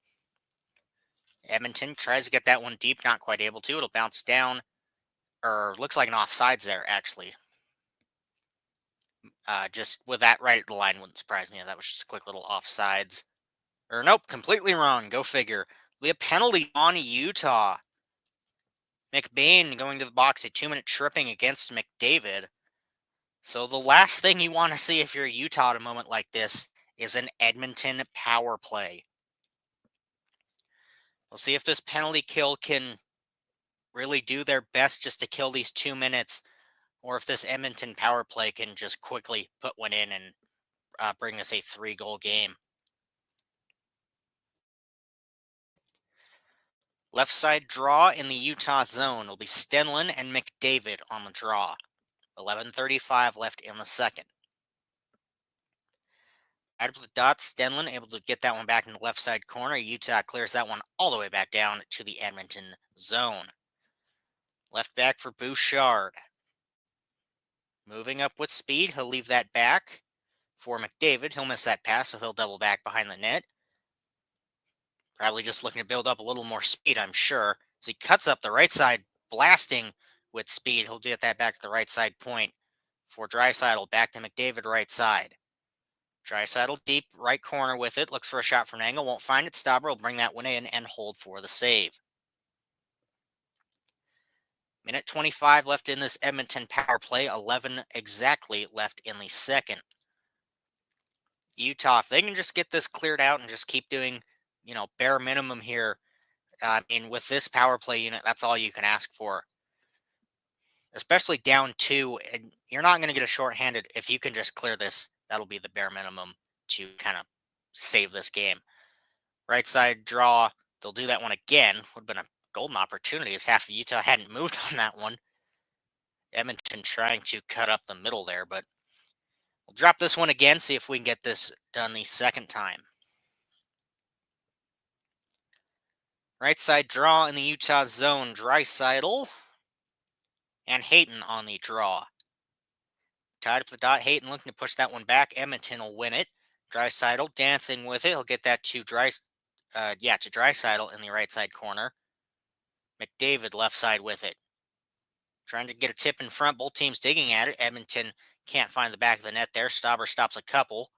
Edmonton tries to get that one deep. Not quite able to. It'll bounce down. Or looks like an offsides there, actually. Just with that right at the line wouldn't surprise me. That was just a quick little offsides. Or nope, completely wrong. Go figure. We have penalty on Utah. McBain going to the box, a 2-minute tripping against McDavid. So the last thing you want to see if you're Utah at a moment like this is an Edmonton power play. We'll see if this penalty kill can really do their best just to kill these 2 minutes, or if this Edmonton power play can just quickly put one in and bring us a 3-goal game. Left side draw in the Utah zone will be Stenlin and McDavid on the draw. 11:35 left in the second. Out of the dot, Stenlin able to get that one back in the left side corner. Utah clears that one all the way back down to the Edmonton zone. Left back for Bouchard. Moving up with speed, he'll leave that back for McDavid. He'll miss that pass, so he'll double back behind the net. Probably just looking to build up a little more speed, I'm sure. As he cuts up the right side, blasting with speed. He'll get that back to the right side point for Draisaitl. Back to McDavid, right side. Draisaitl deep right corner with it. Looks for a shot from an angle. Won't find it. Stauber will bring that one in and hold for the save. Minute 25 left in this Edmonton power play. 11 exactly left in the second. Utah, if they can just get this cleared out and just keep doing, bare minimum here, with this power play unit, that's all you can ask for. Especially down 2, and you're not going to get a shorthanded. If you can just clear this, that'll be the bare minimum to kind of save this game. Right side draw, they'll do that one again. Would have been a golden opportunity as half of Utah hadn't moved on that one. Edmonton trying to cut up the middle there, but we'll drop this one again, see if we can get this done the second time. Right side draw in the Utah zone. Draisaitl and Hayton on the draw. Tied up the dot. Hayton looking to push that one back. Edmonton will win it. Draisaitl dancing with it. He'll get that to Draisaitl in the right side corner. McDavid left side with it. Trying to get a tip in front. Both teams digging at it. Edmonton can't find the back of the net there. Stauber stops a couple.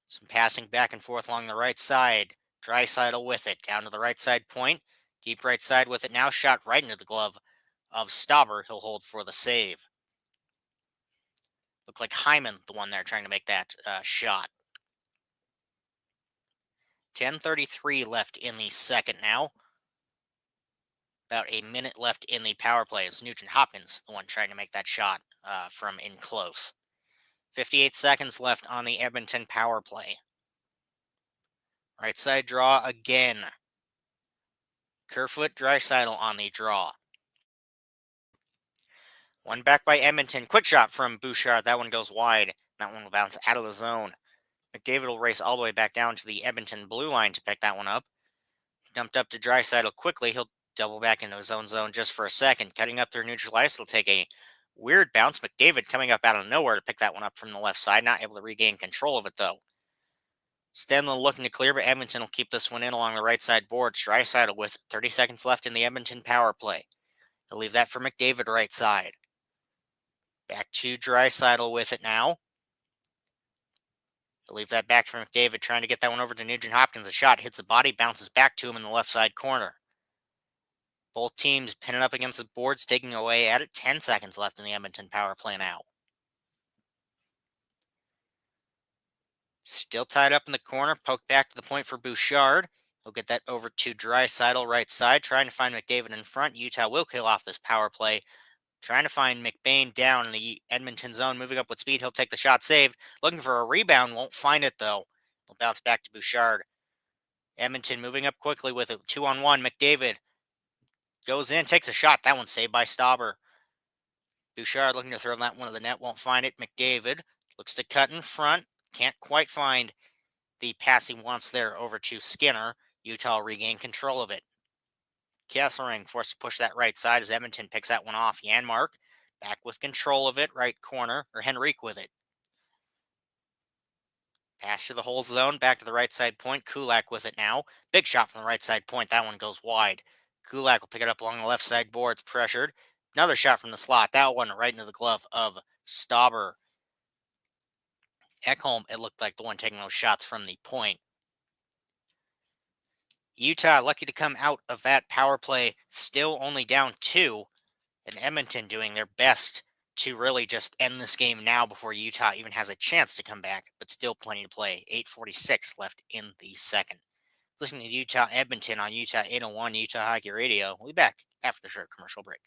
Some passing back and forth along the right side. Draisaitl with it. Down to the right side point. Deep right side with it now. Shot right into the glove of Stauber. He'll hold for the save. Looked like Hyman, the one there, trying to make that shot. 10:33 left in the second now. About a minute left in the power play. It's Nugent-Hopkins, the one trying to make that shot from in close. 58 seconds left on the Edmonton power play. Right side draw again. Kerfoot, Draisaitl on the draw. One back by Edmonton. Quick shot from Bouchard. That one goes wide. That one will bounce out of the zone. McDavid will race all the way back down to the Edmonton blue line to pick that one up. Dumped up to Draisaitl quickly. He'll double back into his own zone just for a second. Cutting up their neutral ice. He'll take a weird bounce. McDavid coming up out of nowhere to pick that one up from the left side. Not able to regain control of it, though. Stenlin looking to clear, but Edmonton will keep this one in along the right side boards. Draisaitl with 30 seconds left in the Edmonton power play. He'll leave that for McDavid right side. Back to Draisaitl with it now. They'll leave that back for McDavid, trying to get that one over to Nugent Hopkins. A shot hits the body, bounces back to him in the left side corner. Both teams pinning up against the boards, taking away at it. 10 seconds left in the Edmonton power play now. Still tied up in the corner, poked back to the point for Bouchard. He'll get that over to Draisaitl right side, trying to find McDavid in front. Utah will kill off this power play. Trying to find McBain down in the Edmonton zone, moving up with speed. He'll take the shot, saved. Looking for a rebound, won't find it though. He'll bounce back to Bouchard. Edmonton moving up quickly with a 2-on-1. McDavid goes in, takes a shot. That one's saved by Stauber. Bouchard looking to throw that one to the net, won't find it. McDavid looks to cut in front, can't quite find the pass he wants there over to Skinner. Utah regain control of it. Kesselring forced to push that right side as Edmonton picks that one off. Janmark back with control of it, right corner, or Henrique with it. Pass to the whole zone, back to the right side point. Kulak with it now. Big shot from the right side point. That one goes wide. Kulak will pick it up along the left side boards, pressured. Another shot from the slot. That one right into the glove of Stauber. Ekholm, it looked like the one taking those shots from the point. Utah lucky to come out of that power play, still only down 2. And Edmonton doing their best to really just end this game now before Utah even has a chance to come back, but still plenty to play. 8:46 left in the second. Listening to Utah Edmonton on Utah 801 Utah Hockey Radio. We'll be back after the short commercial break.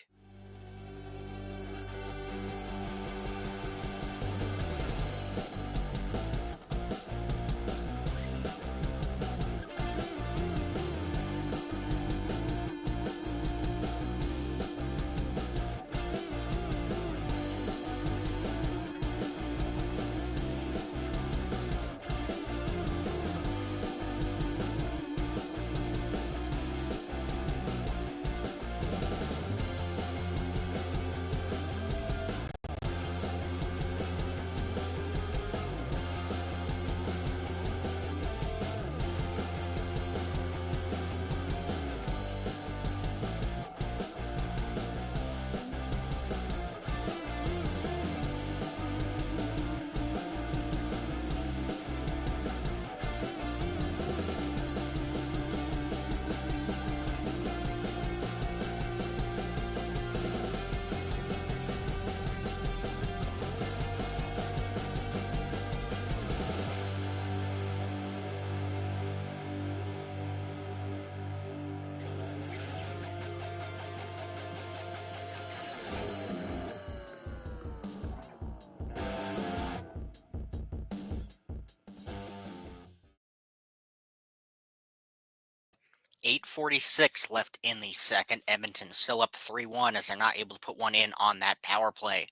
.846 left in the second. Edmonton still up 3-1 as they're not able to put one in on that power play.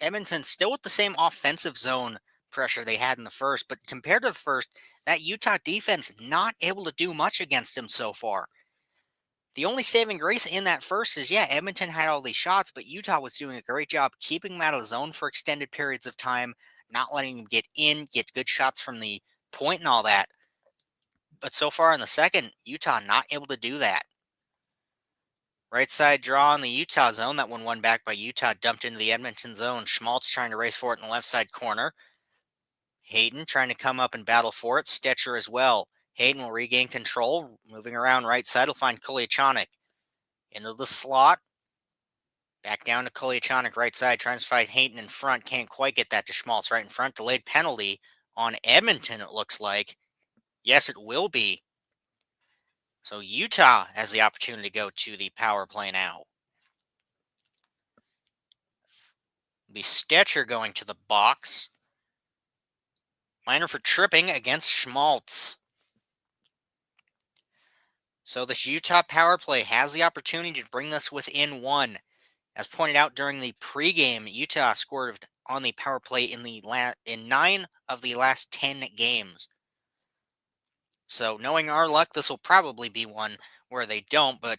Edmonton still with the same offensive zone pressure they had in the first, but compared to the first, that Utah defense not able to do much against them so far. The only saving grace in that first is, Edmonton had all these shots, but Utah was doing a great job keeping them out of the zone for extended periods of time, not letting them get in, get good shots from the point and all that. But so far in the second, Utah not able to do that. Right side draw in the Utah zone. That one back by Utah, dumped into the Edmonton zone. Schmaltz trying to race for it in the left side corner. Hayden trying to come up and battle for it. Stetcher as well. Hayden will regain control. Moving around right side, will find Kolyachonok. Into the slot. Back down to Kolyachonok right side. Trying to fight Hayden in front. Can't quite get that to Schmaltz right in front. Delayed penalty on Edmonton, it looks like. Yes, it will be. So Utah has the opportunity to go to the power play now. It'll be Stetcher going to the box. Minor for tripping against Schmaltz. So this Utah power play has the opportunity to bring this within 1. As pointed out during the pregame, Utah scored on the power play in 9 of the last 10 games. So knowing our luck, this will probably be one where they don't, but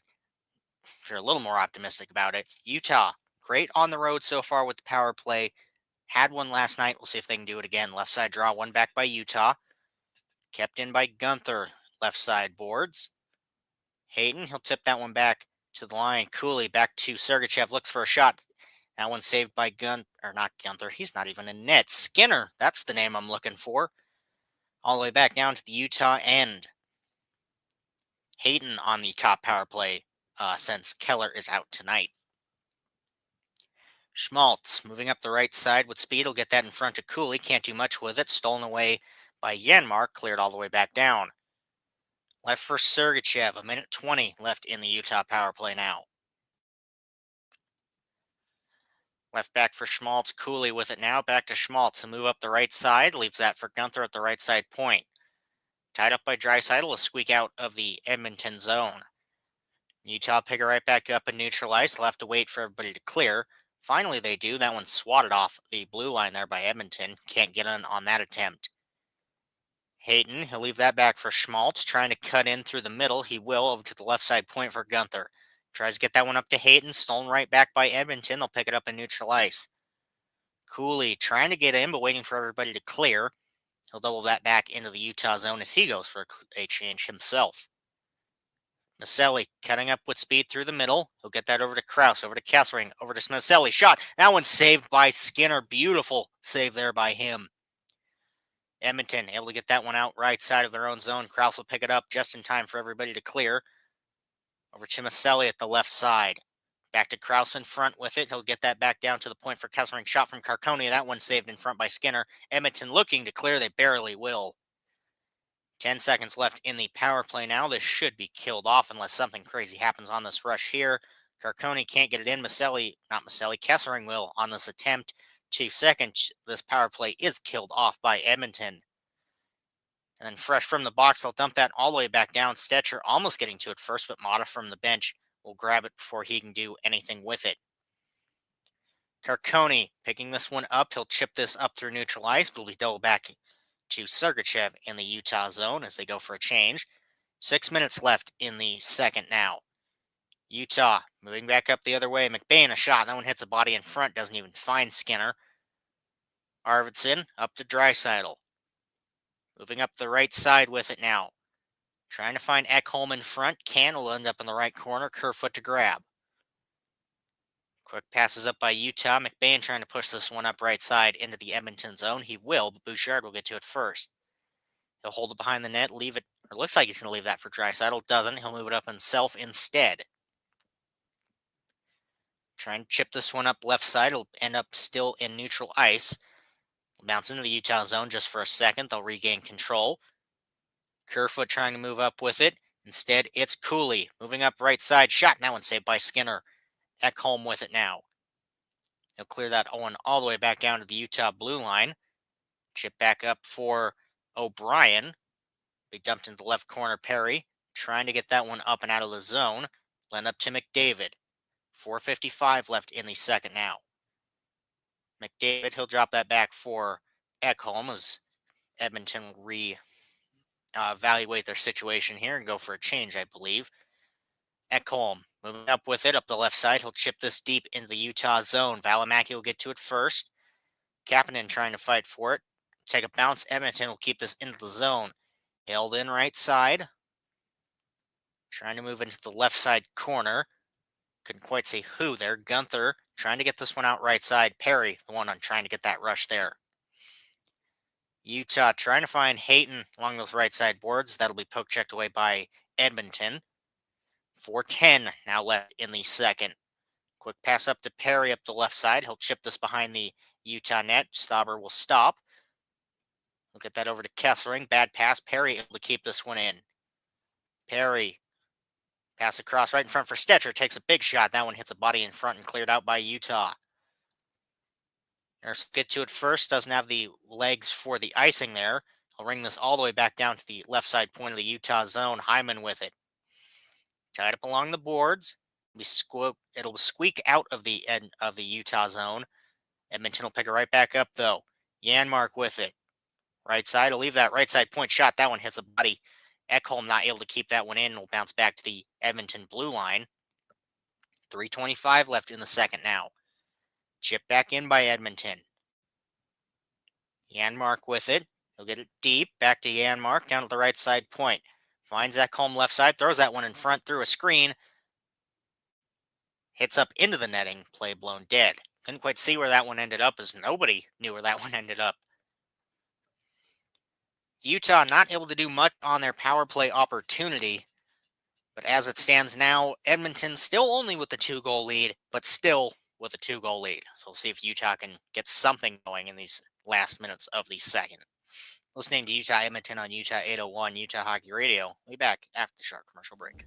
if you're a little more optimistic about it, Utah, great on the road so far with the power play. Had one last night. We'll see if they can do it again. Left side draw, one back by Utah. Kept in by Gunther, left side boards. Hayden, he'll tip that one back to the line. Cooley back to Sergachev, looks for a shot. That one saved by not Gunther. He's not even in net. Skinner, that's the name I'm looking for. all the way back down to the Utah end. Hayden on the top power play since Keller is out tonight. Schmaltz moving up the right side with speed. He'll get that in front of Cooley. Can't do much with it. Stolen away by Yanmark. Cleared all the way back down. Left for Sergachev. 1:20 left in the Utah power play now. Left back for Schmaltz. Cooley with it now. Back to Schmaltz to move up the right side. Leaves that for Gunther at the right side point. Tied up by Draisaitl. A squeak out of the Edmonton zone. Utah pick it right back up and neutralize. They'll have to wait for everybody to clear. Finally, they do. That one swatted off the blue line there by Edmonton. Can't get in on that attempt. Hayden, he'll leave that back for Schmaltz. Trying to cut in through the middle. He will over to the left side point for Gunther. Tries to get that one up to Hayden. Stolen right back by Edmonton. They'll pick it up and neutralize. Cooley trying to get in, but waiting for everybody to clear. He'll double that back into the Utah zone as he goes for a change himself. Maselli cutting up with speed through the middle. He'll get that over to Krause, over to Kesselring, over to Maselli. Shot. That one's saved by Skinner. Beautiful save there by him. Edmonton able to get that one out right side of their own zone. Krause will pick it up just in time for everybody to clear. Over to Maselli at the left side. Back to Krause in front with it. He'll get that back down to the point for Kesselring. Shot from Carcone. That one saved in front by Skinner. Edmonton looking to clear. They barely will. 10 seconds left in the power play now. This should be killed off unless something crazy happens on this rush here. Carcone can't get it in. Kesselring will on this attempt. 2 seconds. This power play is killed off by Edmonton. And then fresh from the box, they'll dump that all the way back down. Stetcher almost getting to it first, but Mata from the bench will grab it before he can do anything with it. Carcone picking this one up. He'll chip this up through neutral ice, but will be doubled back to Sergachev in the Utah zone as they go for a change. 6 minutes left in the second now. Utah moving back up the other way. McBain a shot. That one hits a body in front. Doesn't even find Skinner. Arvidsson up to Draisaitl. Moving up the right side with it now. Trying to find Ekholm in front. Will end up in the right corner. Kerfoot to grab. Quick passes up by Utah. McBain trying to push this one up right side into the Edmonton zone. He will, but Bouchard will get to it first. He'll hold it behind the net, leave it, or looks like he's going to leave that for Draisaitl. Doesn't. He'll move it up himself instead. Trying to chip this one up left side. It'll end up still in neutral ice. Bounce into the Utah zone just for a second. They'll regain control. Kerfoot trying to move up with it. Instead, it's Cooley moving up right side. Shot. That one saved by Skinner. Ekholm with it now. He'll clear that one all the way back down to the Utah blue line. Chip back up for O'Brien. They dumped into the left corner. Perry trying to get that one up and out of the zone. Lend up to McDavid. 4:55 left in the second now. McDavid, he'll drop that back for Ekholm as Edmonton will evaluate their situation here and go for a change, I believe. Ekholm moving up with it up the left side. He'll chip this deep into the Utah zone. Valimaki will get to it first. Kapanen trying to fight for it. Take a bounce. Edmonton will keep this into the zone. Held in right side. Trying to move into the left side corner. Couldn't quite see who there. Gunther trying to get this one out right side. Perry, the one on trying to get that rush there. Utah trying to find Hayton along those right side boards. That'll be poke checked away by Edmonton. 4:10 now left in the second. Quick pass up to Perry up the left side. He'll chip this behind the Utah net. Stauber will stop. We'll get that over to Kesselring. Bad pass. Perry able to keep this one in. Perry. Pass across right in front for Stetcher. Takes a big shot. That one hits a body in front and cleared out by Utah. Nurse get to it first. Doesn't have the legs for the icing there. I'll ring this all the way back down to the left side point of the Utah zone. Hyman with it. Tied up along the boards. It'll squeak out of the end of the Utah zone. Edmonton will pick it right back up, though. Yanmark with it. Right side. He'll leave that right side point shot. That one hits a body. Ekholm not able to keep that one in. Will bounce back to the Edmonton blue line. 3:25 left in the second now. Chip back in by Edmonton. Yanmark with it. He'll get it deep. Back to Yanmark. Down to the right side point. Finds Ekholm left side. Throws that one in front through a screen. Hits up into the netting. Play blown dead. Couldn't quite see where that one ended up as nobody knew where that one ended up. Utah not able to do much on their power play opportunity, but as it stands now, Edmonton still only with the 2-goal lead, but still with a 2-goal lead. So we'll see if Utah can get something going in these last minutes of the second. Listening to Utah Edmonton on Utah 801 Utah Hockey Radio. We'll be back after the short commercial break.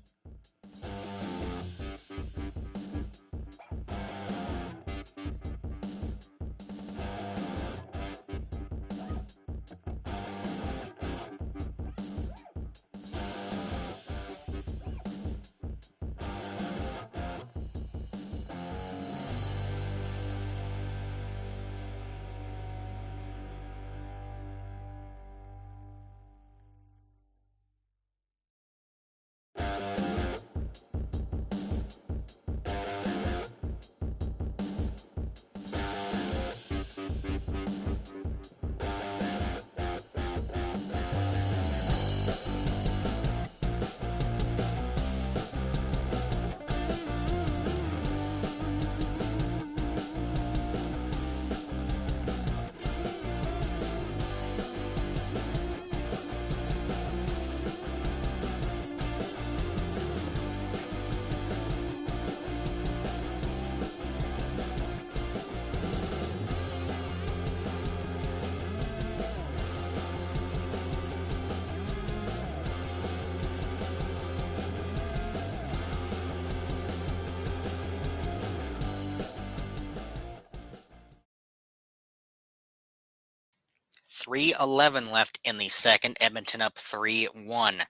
3:11 left in the second. Edmonton up 3-1.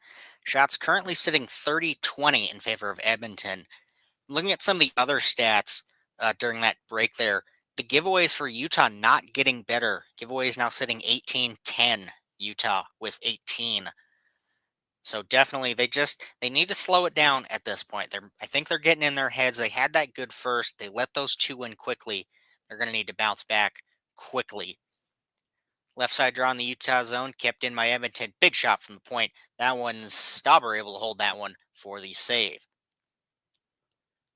Shots currently sitting 30-20 in favor of Edmonton. Looking at some of the other stats during that break there, the giveaways for Utah not getting better. Giveaways now sitting 18-10. Utah with 18. So definitely they need to slow it down at this point. I think they're getting in their heads. They had that good first. They let those two in quickly. They're going to need to bounce back quickly. Left side draw in the Utah zone, kept in by Edmonton. Big shot from the point. That one's Stauber able to hold that one for the save.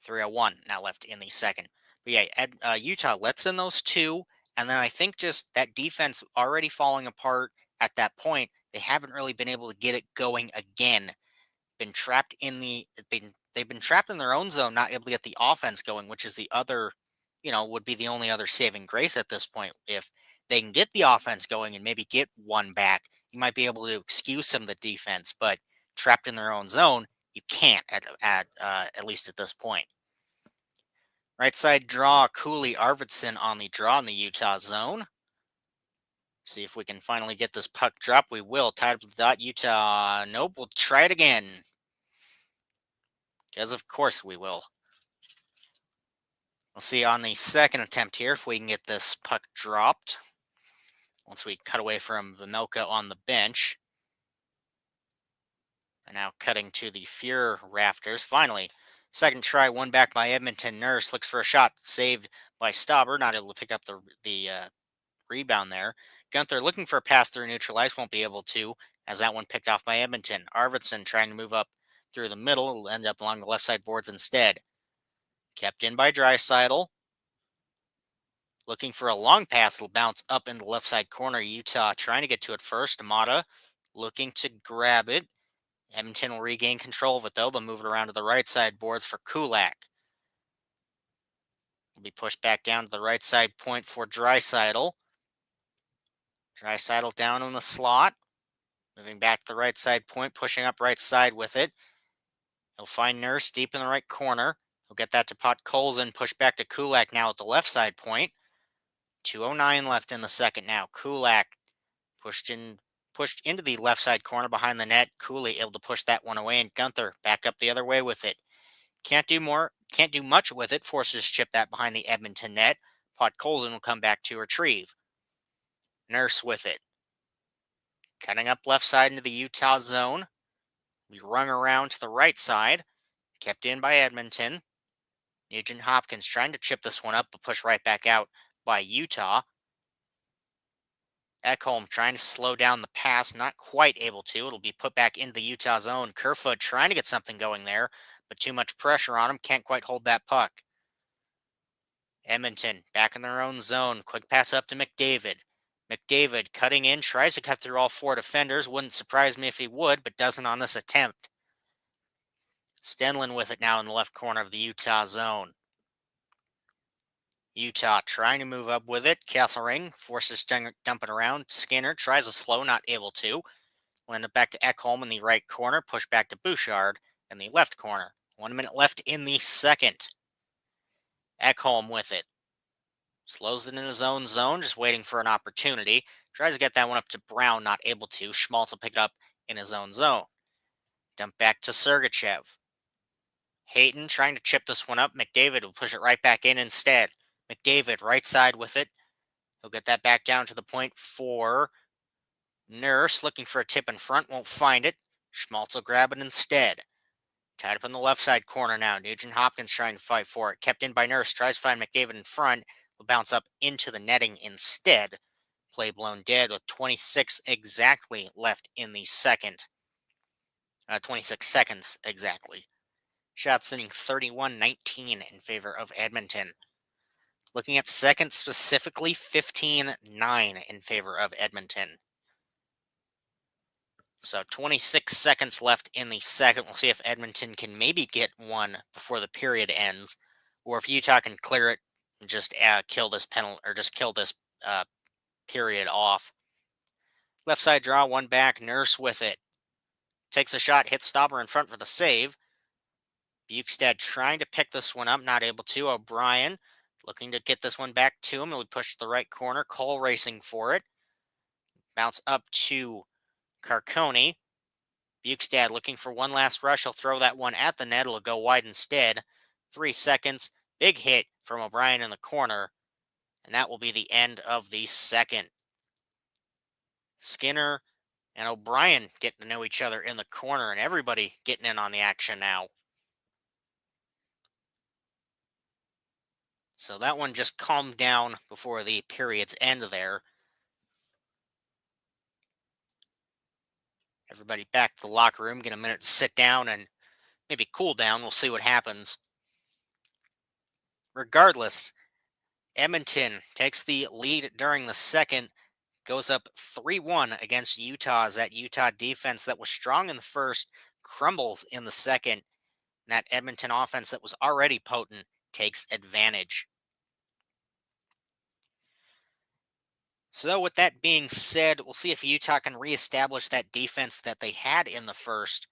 3:01 now left in the second. But yeah, Utah lets in those two, and then I think just that defense already falling apart at that point. They haven't really been able to get it going again. They've been trapped in their own zone, not able to get the offense going, which is the other, would be the only other saving grace at this point. If they can get the offense going and maybe get one back, you might be able to excuse some of the defense. But trapped in their own zone, you can't at least at this point. Right side draw, Cooley Arvidsson on the draw in the Utah zone. See if we can finally get this puck drop. We will. Tied up the dot. Utah. Nope. We'll try it again. Because of course we will. We'll see on the second attempt here if we can get this puck dropped. Once we cut away from Vemilka on the bench. And now cutting to the Fuhrer rafters. Finally, second try, one back by Edmonton. Nurse looks for a shot, saved by Stauber. Not able to pick up the rebound there. Gunther looking for a pass through neutral ice, won't be able to, as that one picked off by Edmonton. Arvidsson trying to move up through the middle, will end up along the left side boards instead. Kept in by Draisaitl. Looking for a long pass, it'll bounce up in the left side corner. Utah trying to get to it first. Amata looking to grab it. Edmonton will regain control of it, though. They'll move it around to the right side boards for Kulak. Will be pushed back down to the right side point for Draisaitl. Draisaitl down in the slot. Moving back to the right side point, pushing up right side with it. He'll find Nurse deep in the right corner. He'll get that to Podkolzin, push back to Kulak now at the left side point. 2:09 left in the second now. Kulak pushed into the left side corner behind the net. Cooley able to push that one away, and Gunther back up the other way with it. Can't do much with it. Forces chip that behind the Edmonton net. Podkolzin will come back to retrieve. Nurse with it. Cutting up left side into the Utah zone. We rung around to the right side. Kept in by Edmonton. Nugent Hopkins trying to chip this one up, but push right back out by Utah. Ekholm trying to slow down the pass, not quite able to. It'll be put back into the Utah zone. Kerfoot trying to get something going there, but too much pressure on him. Can't quite hold that puck. Edmonton back in their own zone. Quick pass up to McDavid. McDavid cutting in, tries to cut through all 4 defenders. Wouldn't surprise me if he would, but doesn't on this attempt. Stenlin with it now in the left corner of the Utah zone. Utah trying to move up with it. Kesselring forces dumping around. Skinner tries a slow, not able to. Will end up back to Ekholm in the right corner. Push back to Bouchard in the left corner. 1 minute left in the second. Ekholm with it. Slows it in his own zone, just waiting for an opportunity. Tries to get that one up to Brown, not able to. Schmaltz will pick it up in his own zone. Dump back to Sergachev. Hayton trying to chip this one up. McDavid will push it right back in instead. McDavid right side with it. He'll get that back down to the point for Nurse. Looking for a tip in front. Won't find it. Schmaltz will grab it instead. Tied up in the left side corner now. Nugent Hopkins trying to fight for it. Kept in by Nurse. Tries to find McDavid in front. Will bounce up into the netting instead. Play blown dead with 26 exactly left in the second. 26 seconds exactly. Shots sitting 31-19 in favor of Edmonton. Looking at seconds specifically, 15-9 in favor of Edmonton. So 26 seconds left in the second. We'll see if Edmonton can maybe get one before the period ends, or if Utah can clear it and just kill this penalty, or just kill this period off. Left side draw, one back. Nurse with it. Takes a shot, hits Stauber in front for the save. Bukestad trying to pick this one up, not able to. O'Brien looking to get this one back to him. He'll push to the right corner. Cole racing for it. Bounce up to Carcone. Bukestad looking for one last rush. He'll throw that one at the net. It'll go wide instead. 3 seconds. Big hit from O'Brien in the corner. And that will be the end of the second. Skinner and O'Brien getting to know each other in the corner, and everybody getting in on the action now. So that one just calmed down before the period's end there. Everybody back to the locker room, get a minute to sit down and maybe cool down. We'll see what happens. Regardless, Edmonton takes the lead during the second, goes up 3-1 against Utah as that Utah defense that was strong in the first crumbles in the second. And that Edmonton offense that was already potent takes advantage. So with that being said, we'll see if Utah can reestablish that defense that they had in the first.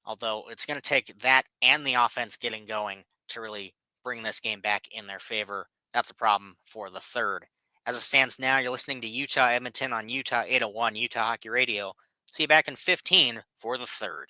Although it's going to take that and the offense getting going to really bring this game back in their favor. That's a problem for the third. As it stands now, you're listening to Utah Edmonton on Utah 801 Utah Hockey Radio. See you back in 15 for the third.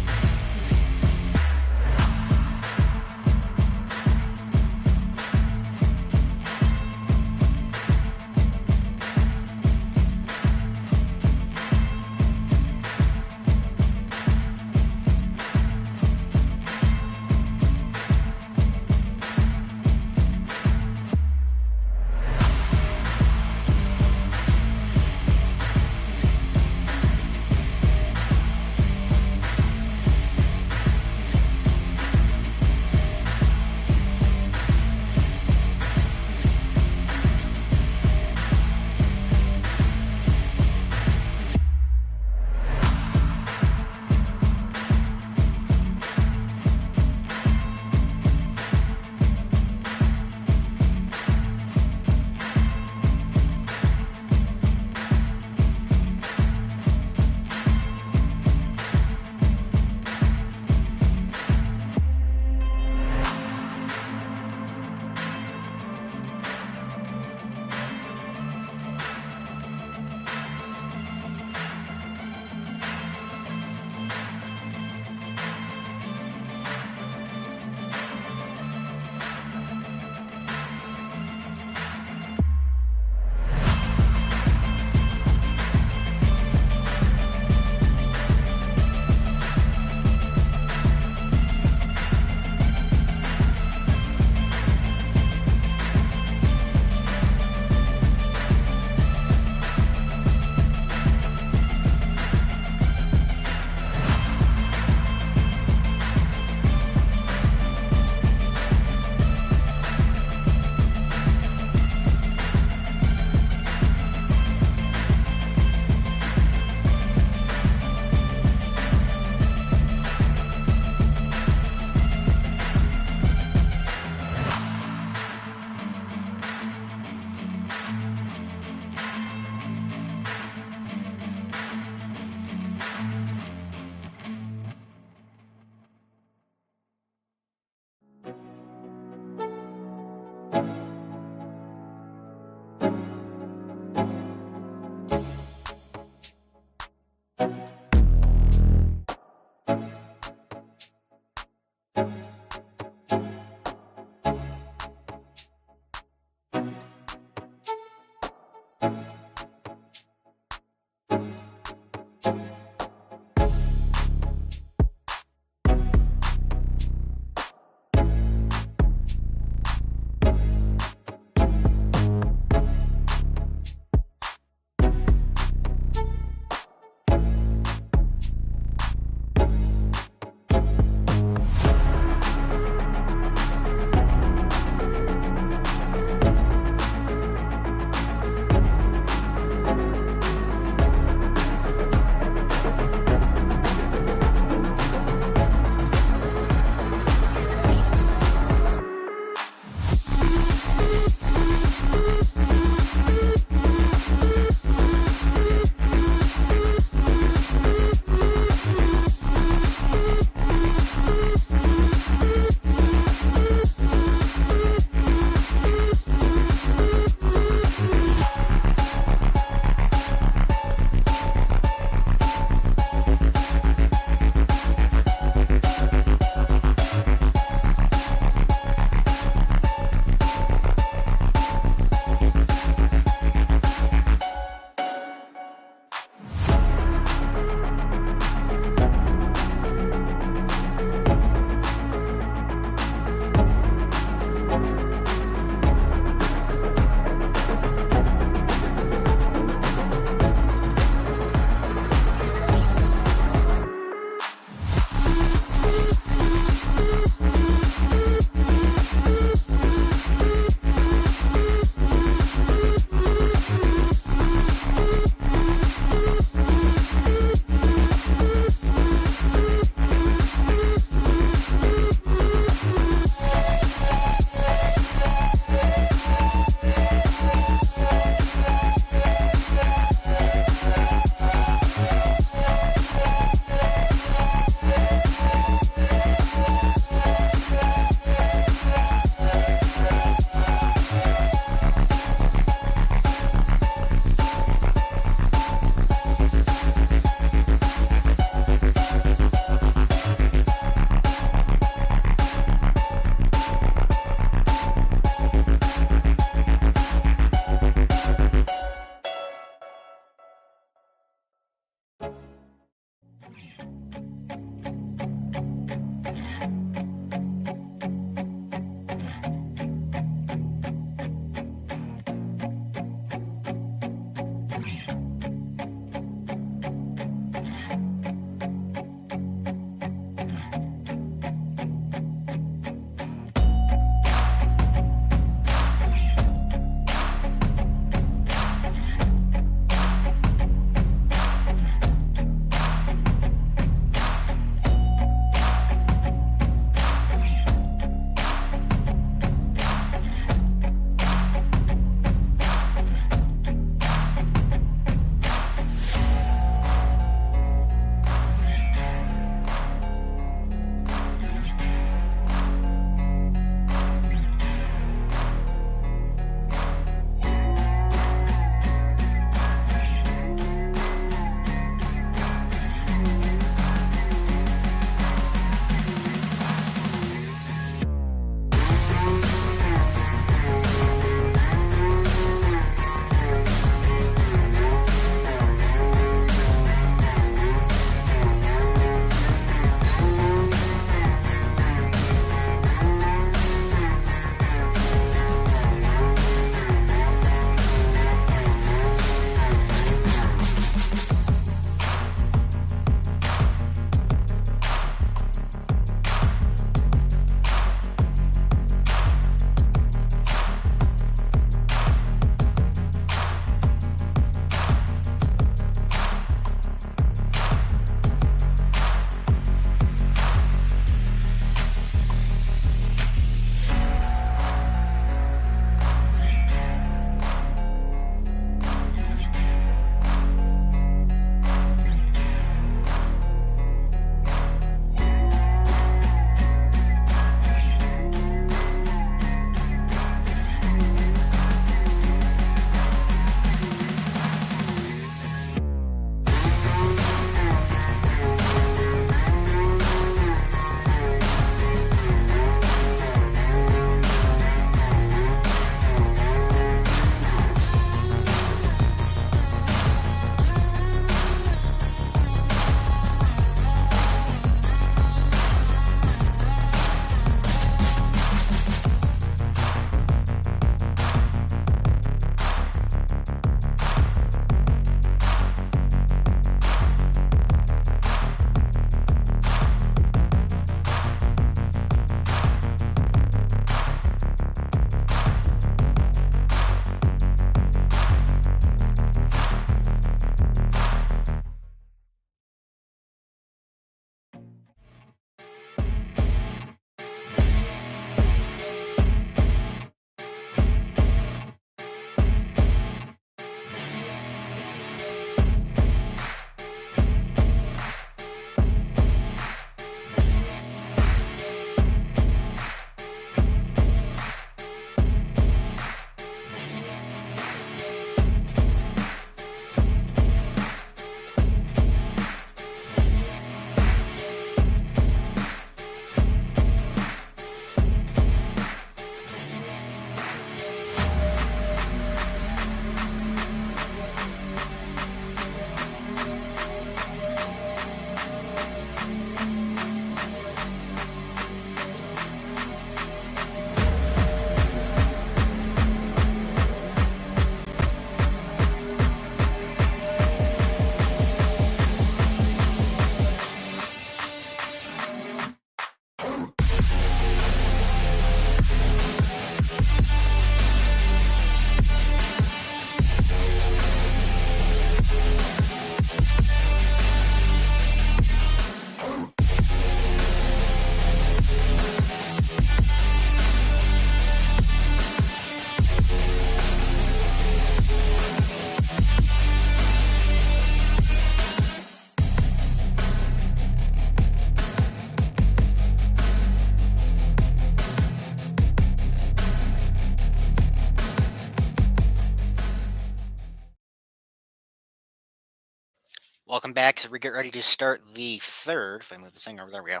Welcome back as we get ready to start the third. If I move the thing over, there we go.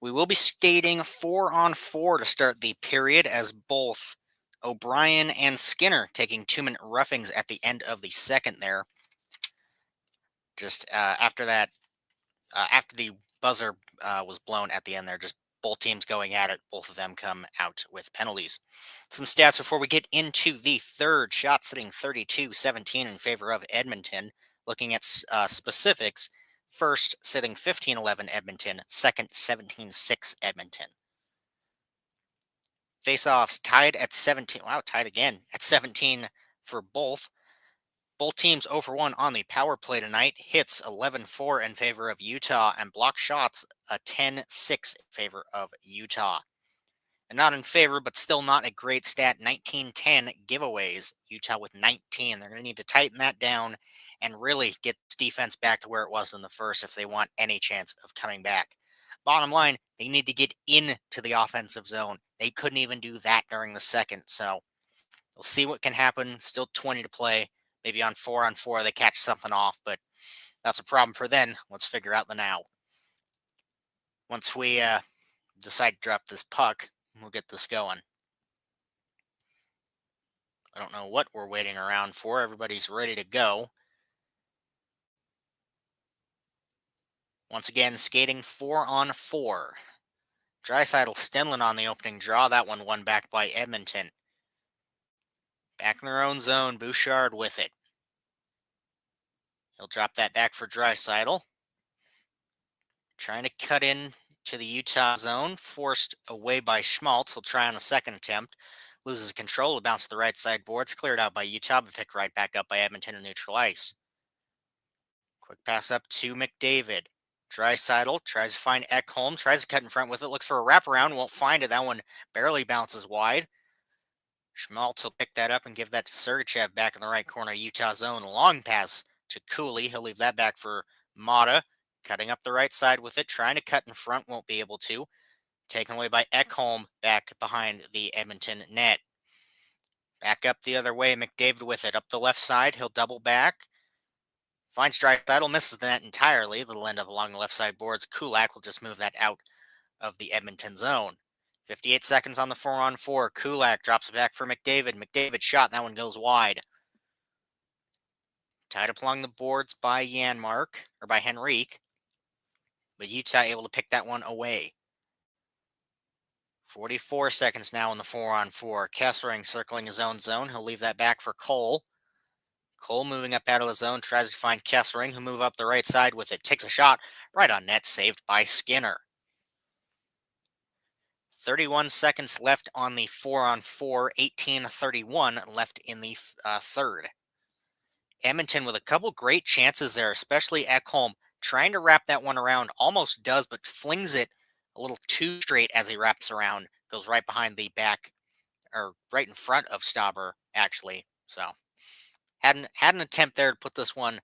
We will be skating 4-on-4 to start the period as both O'Brien and Skinner taking 2-minute roughings at the end of the second there. Just after that, after the buzzer was blown at the end there, just both teams going at it. Both of them come out with penalties. Some stats before we get into the third. Shot sitting 32-17 in favor of Edmonton. Looking at specifics, first sitting 15-11 Edmonton, second 17-6 Edmonton. Face-offs tied at 17. Wow, tied again at 17 for both. Both teams 0-for-1 on the power play tonight. Hits 11-4 in favor of Utah, and block shots a 10-6 in favor of Utah. And not in favor, but still not a great stat, 19-10 giveaways. Utah with 19. They're going to need to tighten that down and really get this defense back to where it was in the first if they want any chance of coming back. Bottom line, they need to get into the offensive zone. They couldn't even do that during the second, so we'll see what can happen. Still 20 to play. Maybe on 4-on-4 they catch something off, but that's a problem for then. Let's figure out the now. Once we decide to drop this puck, we'll get this going. I don't know what we're waiting around for. Everybody's ready to go. Once again, skating 4-on-4. Draisaitl Stenlund on the opening draw. That one won back by Edmonton. Back in their own zone. Bouchard with it. He'll drop that back for Draisaitl. Trying to cut in to the Utah zone. Forced away by Schmaltz. He'll try on a second attempt. Loses control. Will bounce to the right side boards. Cleared out by Utah, but picked right back up by Edmonton in neutral ice. Quick pass up to McDavid. Draisaitl tries to find Ekholm. Tries to cut in front with it. Looks for a wraparound. Won't find it. That one barely bounces wide. Schmaltz will pick that up and give that to Sergachev back in the right corner. Utah zone. Long pass to Cooley. He'll leave that back for Mata. Cutting up the right side with it. Trying to cut in front. Won't be able to. Taken away by Ekholm back behind the Edmonton net. Back up the other way. McDavid with it. Up the left side. He'll double back. Finds Draisaitl. Misses the net entirely. It'll end up along the left side boards. Kulak will just move that out of the Edmonton zone. 58 seconds on the 4-on-4. Kulak drops it back for McDavid. McDavid shot. That one goes wide. Tied up along the boards by Janmark, or by Henrique. But Utah able to pick that one away. 44 seconds now in the 4-on-4. Kessering circling his own zone. He'll leave that back for Cole. Cole moving up out of the zone. Tries to find Kessering. He'll move up the right side with it. Takes a shot right on net. Saved by Skinner. 31 seconds left on the 4-on-4. 18-31 left in the third. Edmonton with a couple great chances there, especially Ekholm. Trying to wrap that one around. Almost does, but flings it a little too straight as he wraps around. Goes right behind the back, or right in front of Stauber, actually. So, had an attempt there to put this one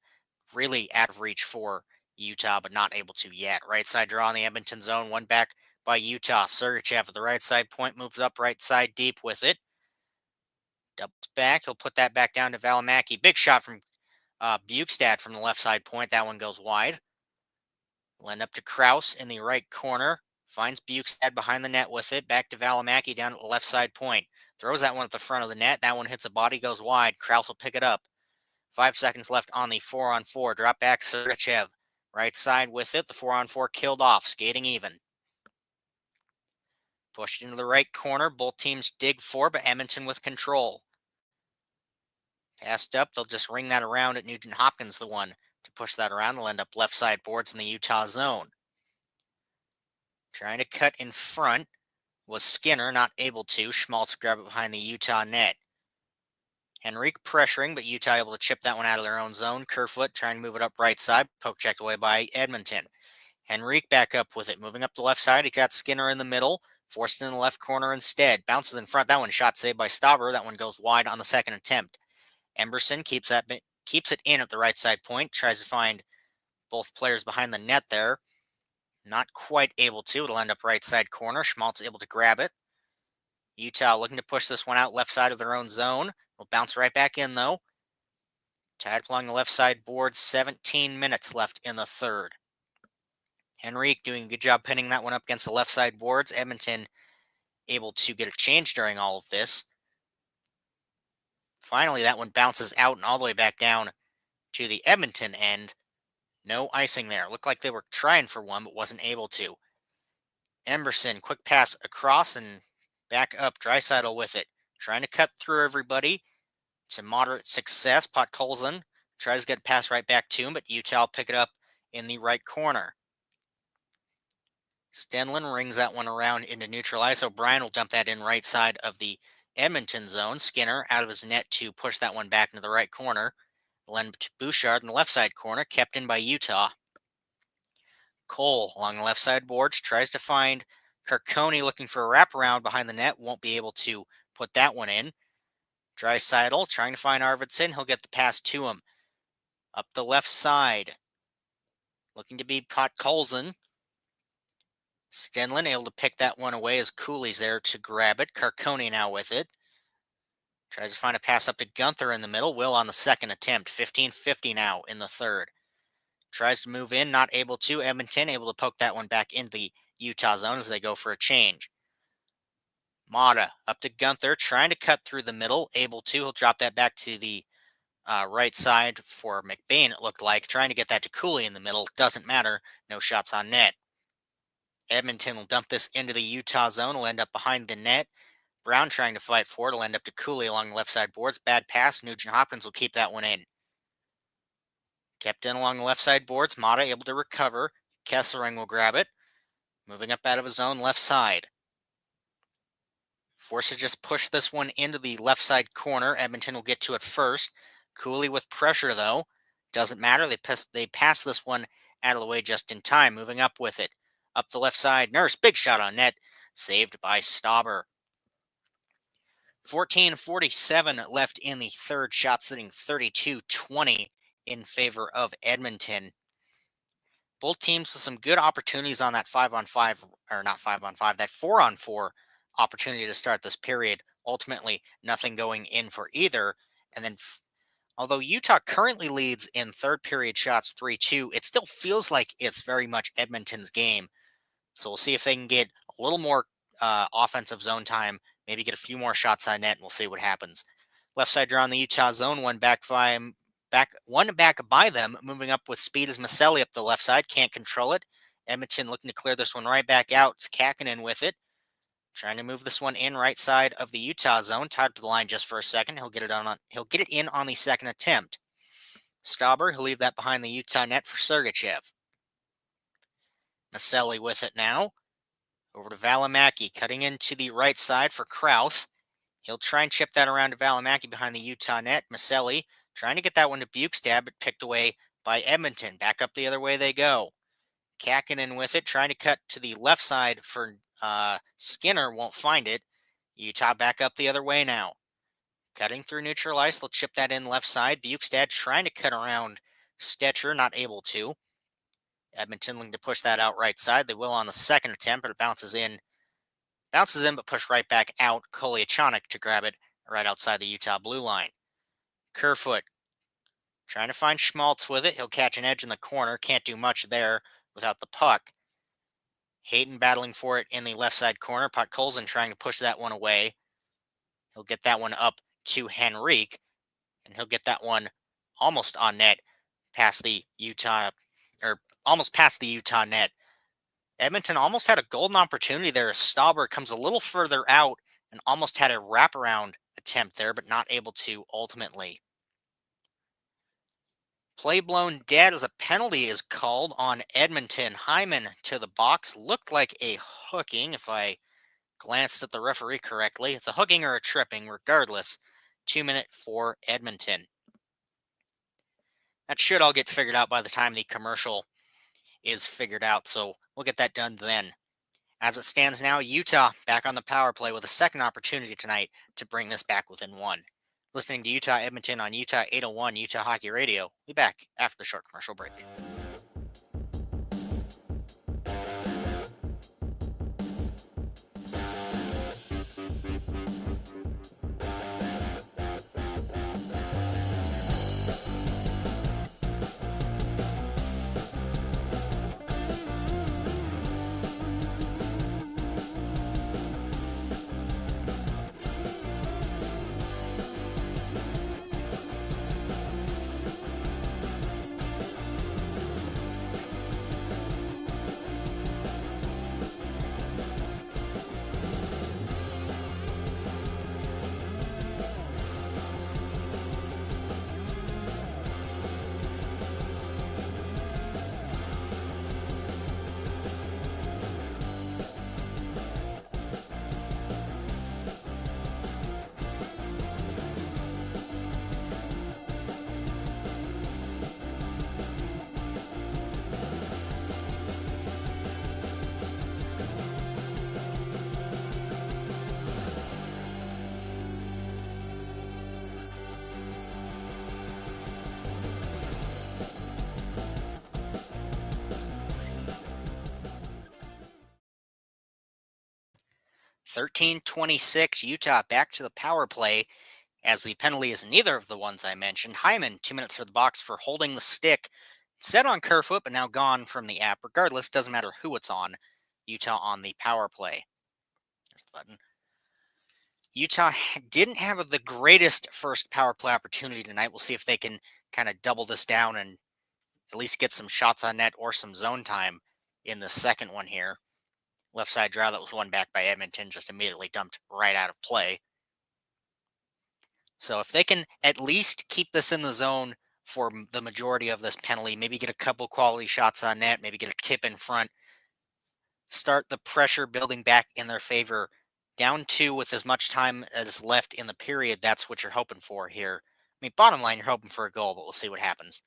really out of reach for Utah, but not able to yet. Right side draw in the Edmonton zone. One back by Utah. Sergachev at the right side point. Moves up right side deep with it. Doubles back. He'll put that back down to Valimaki. Big shot from Bukestad from the left side point. That one goes wide. Will end up to Kraus in the right corner. Finds Bukestad behind the net with it. Back to Valimaki down at the left side point. Throws that one at the front of the net. That one hits a body, goes wide. Kraus will pick it up. 5 seconds left on the 4-on-4. Drop back Sergachev. Right side with it. The 4-on-4 killed off. Skating even. Pushed into the right corner. Both teams dig for, but Edmonton with control. Passed up. They'll just ring that around at Nugent Hopkins, the one to push that around. They'll end up left side boards in the Utah zone. Trying to cut in front was Skinner, not able to. Schmaltz grab it behind the Utah net. Henrique pressuring, but Utah able to chip that one out of their own zone. Kerfoot trying to move it up right side. Poke checked away by Edmonton. Henrique back up with it. Moving up the left side. He's got Skinner in the middle. Forced in the left corner instead. Bounces in front. That one shot saved by Stauber. That one goes wide on the second attempt. Emberson keeps it in at the right side point. Tries to find both players behind the net there. Not quite able to. It'll end up right side corner. Schmaltz able to grab it. Utah looking to push this one out left side of their own zone. Will bounce right back in though. Tied up along the left side board, 17 minutes left in the third. Henrique doing a good job pinning that one up against the left side boards. Edmonton able to get a change during all of this. Finally, that one bounces out and all the way back down to the Edmonton end. No icing there. Looked like they were trying for one, but wasn't able to. Emberson, quick pass across and back up. Draisaitl with it. Trying to cut through everybody to moderate success. Podkolzin tries to get a pass right back to him, but Utah will pick it up in the right corner. Stenlin rings that one around into neutral ice. O'Brien will dump that in right side of the Edmonton zone. Skinner out of his net to push that one back into the right corner. Len Bouchard in the left side corner, kept in by Utah. Cole along the left side boards tries to find Carcone looking for a wraparound behind the net. Won't be able to put that one in. Draisaitl trying to find Arvidsson. He'll get the pass to him. Up the left side. Looking to be Podkolzin. Stenlin able to pick that one away as Cooley's there to grab it. Carcone now with it. Tries to find a pass up to Gunther in the middle. Will on the second attempt. 15-50 now in the third. Tries to move in, not able to. Edmonton able to poke that one back into the Utah zone as they go for a change. Mata up to Gunther, trying to cut through the middle. Able to. He'll drop that back to the right side for McBain, it looked like. Trying to get that to Cooley in the middle. Doesn't matter. No shots on net. Edmonton will dump this into the Utah zone. Will end up behind the net. Brown trying to fight for it. Will end up to Cooley along the left side boards. Bad pass. Nugent Hopkins will keep that one in. Kept in along the left side boards. Mata able to recover. Kesselring will grab it. Moving up out of his zone left side. Forced to just push this one into the left side corner. Edmonton will get to it first. Cooley with pressure though. Doesn't matter. They pass this one out of the way just in time. Moving up with it. Up the left side. Nurse. Big shot on net. Saved by Stauber. 14:47 left in the third. Shot sitting 32-20 in favor of Edmonton. Both teams with some good opportunities on that 5-on-5, or not 5-on-5, that 4-on-4 opportunity to start this period. Ultimately, nothing going in for either. And then, although Utah currently leads in third period shots 3-2, it still feels like it's very much Edmonton's game. So we'll see if they can get a little more offensive zone time, maybe get a few more shots on net, and we'll see what happens. Left side draw in the Utah zone, one back by them. Moving up with speed is Maselli up the left side. Can't control it. Edmonton looking to clear this one right back out. It's Kakinen with it. Trying to move this one in right side of the Utah zone. Tied to the line just for a second. He'll get it in on the second attempt. Stauber, he'll leave that behind the Utah net for Sergachev. Maselli with it now. Over to Valimaki, cutting into the right side for Kraus. He'll try and chip that around to Valimaki behind the Utah net. Maselli trying to get that one to Bukestad, but picked away by Edmonton. Back up the other way they go. Kakinen with it, trying to cut to the left side for Skinner. Won't find it. Utah back up the other way now. Cutting through neutral ice. They'll chip that in left side. Bukestad trying to cut around Stetcher, not able to. Edmonton looking to push that out right side. They will on the second attempt, but it bounces in, but pushed right back out. Koliachonic to grab it right outside the Utah blue line. Kerfoot trying to find Schmaltz with it. He'll catch an edge in the corner. Can't do much there without the puck. Hayden battling for it in the left side corner. Podkolzin trying to push that one away. He'll get that one up to Henrique, and he'll get that one almost on net past the Utah net. Edmonton almost had a golden opportunity there. Stauber comes a little further out and almost had a wraparound attempt there, but not able to ultimately. Play blown dead as a penalty is called on Edmonton. Hyman to the box. Looked like a hooking, if I glanced at the referee correctly. It's a hooking or a tripping, regardless. 2 minute for Edmonton. That should all get figured out by the time the commercial is figured out, so we'll get that done then. As it stands now, Utah back on the power play with a second opportunity tonight to bring this back within one. Listening to Utah Edmonton on Utah 801 Utah Hockey Radio. We'll be back after the short commercial break. 13:26, Utah back to the power play as the penalty is neither of the ones I mentioned. Hyman, 2 minutes for the box for holding the stick. Set on Kerfoot, but now gone from the app. Regardless, doesn't matter who it's on. Utah on the power play. There's the button. Utah didn't have the greatest first power play opportunity tonight. We'll see if they can kind of double this down and at least get some shots on net or some zone time in the second one here. Left side draw that was won back by Edmonton, just immediately dumped right out of play. So if they can at least keep this in the zone for the majority of this penalty, maybe get a couple quality shots on net, maybe get a tip in front, start the pressure building back in their favor. Down two with as much time as left in the period, that's what you're hoping for here. I mean, bottom line, you're hoping for a goal, but we'll see what happens.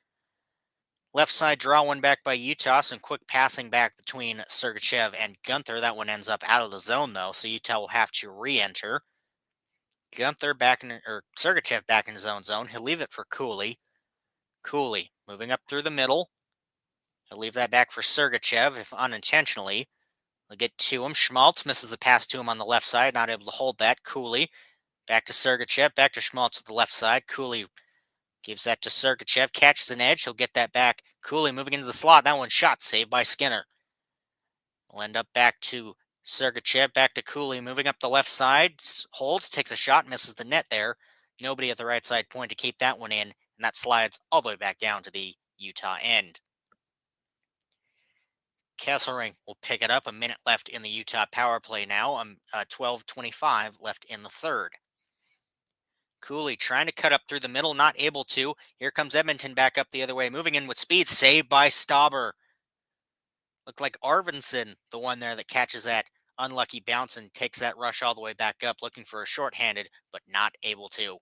Left side draw one back by Utah. Some quick passing back between Sergachev and Gunther. That one ends up out of the zone, though, so Utah will have to re-enter. Gunther back in, or Sergachev back in his own zone. He'll leave it for Cooley. Cooley moving up through the middle. He'll leave that back for Sergachev, if unintentionally. He'll get to him. Schmaltz misses the pass to him on the left side, not able to hold that. Cooley back to Sergachev, back to Schmaltz at the left side. Cooley gives that to Sergachev, catches an edge. He'll get that back. Cooley moving into the slot. That one shot, saved by Skinner. We'll end up back to Sergachev, back to Cooley, moving up the left side. Holds, takes a shot, misses the net there. Nobody at the right side point to keep that one in, and that slides all the way back down to the Utah end. Kesselring will pick it up. A minute left in the Utah power play now. 12:25 left in the third. Cooley trying to cut up through the middle, not able to. Here comes Edmonton back up the other way, moving in with speed. Saved by Stauber. Looked like Arvidsson, the one there that catches that unlucky bounce and takes that rush all the way back up, looking for a shorthanded, but not able to.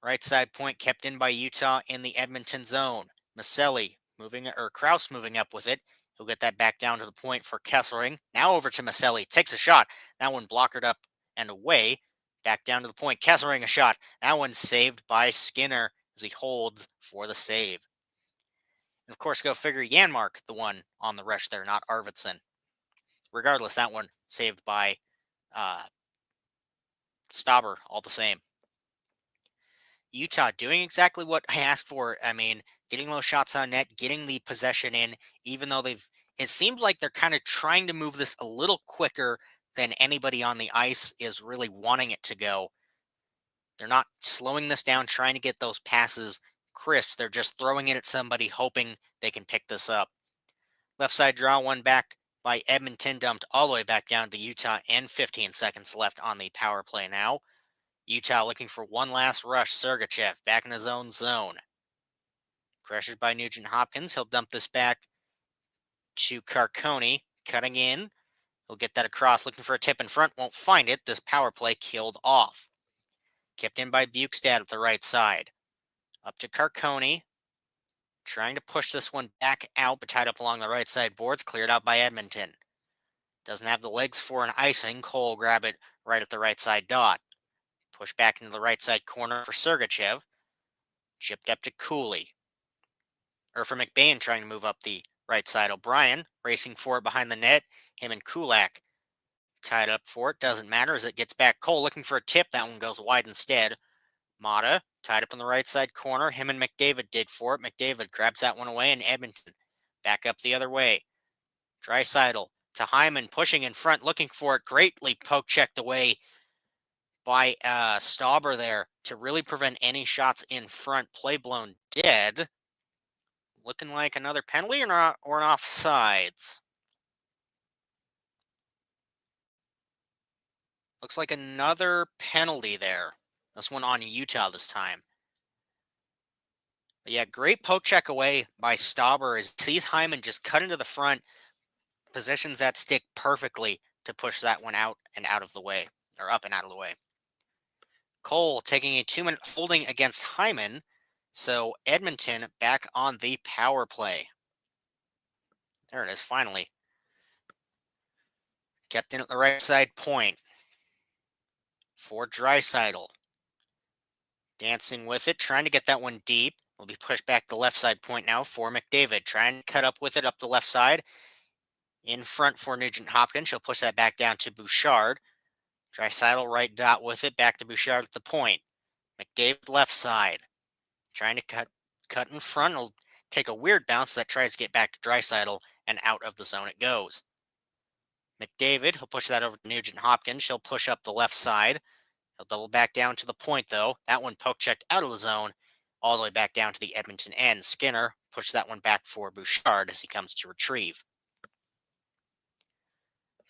Right side point kept in by Utah in the Edmonton zone. Maselli moving, or Kraus moving up with it. He'll get that back down to the point for Kesselring. Now over to Maselli. Takes a shot. That one blockered up and away. Back down to the point. Kesselring a shot. That one saved by Skinner as he holds for the save. And of course, go figure, Janmark, the one on the rush there, not Arvidsson. Regardless, that one saved by Stauber all the same. Utah doing exactly what I asked for. I mean, getting those shots on net, getting the possession in, even though it seems like they're kind of trying to move this a little quicker than anybody on the ice is really wanting it to go. They're not slowing this down, trying to get those passes crisp. They're just throwing it at somebody, hoping they can pick this up. Left side draw, one back by Edmonton, dumped all the way back down to Utah, and 15 seconds left on the power play now. Utah looking for one last rush. Sergachev back in his own zone. Pressured by Nugent Hopkins. He'll dump this back to Carcone. Cutting in. He'll get that across. Looking for a tip in front. Won't find it. This power play killed off. Kept in by Bukestad at the right side. Up to Carcone. Trying to push this one back out, but tied up along the right side boards. Cleared out by Edmonton. Doesn't have the legs for an icing. Cole grab it right at the right side dot. Push back into the right side corner for Sergachev. Chipped up to Cooley. Or for McBain trying to move up the right side. O'Brien racing for it behind the net. Him and Kulak tied up for it. Doesn't matter as it gets back. Cole looking for a tip. That one goes wide instead. Mata tied up in the right side corner. Him and McDavid dig for it. McDavid grabs that one away, and Edmonton back up the other way. Draisaitl to Hyman, pushing in front, looking for it. Greatly poke checked away by Stauber there to really prevent any shots in front. Play blown dead. Looking like another penalty or an offsides. Looks like another penalty there. This one on Utah this time. But yeah, great poke check away by Stauber as he sees Hyman just cut into the front, positions that stick perfectly to push that one out and out of the way, or up and out of the way. Cole taking a 2-minute holding against Hyman. So Edmonton back on the power play. There it is, finally. Kept in at the right side point for Draisaitl. Dancing with it, trying to get that one deep. Will be pushed back the left side point now for McDavid. Trying to cut up with it up the left side. In front for Nugent Hopkins. She'll push that back down to Bouchard. Draisaitl right dot with it. Back to Bouchard at the point. McDavid left side. Trying to cut in front. Will take a weird bounce that tries to get back to Draisaitl, and out of the zone it goes. McDavid, he'll push that over to Nugent Hopkins. She'll push up the left side. He'll double back down to the point, though. That one poke checked out of the zone, all the way back down to the Edmonton end. Skinner pushed that one back for Bouchard as he comes to retrieve.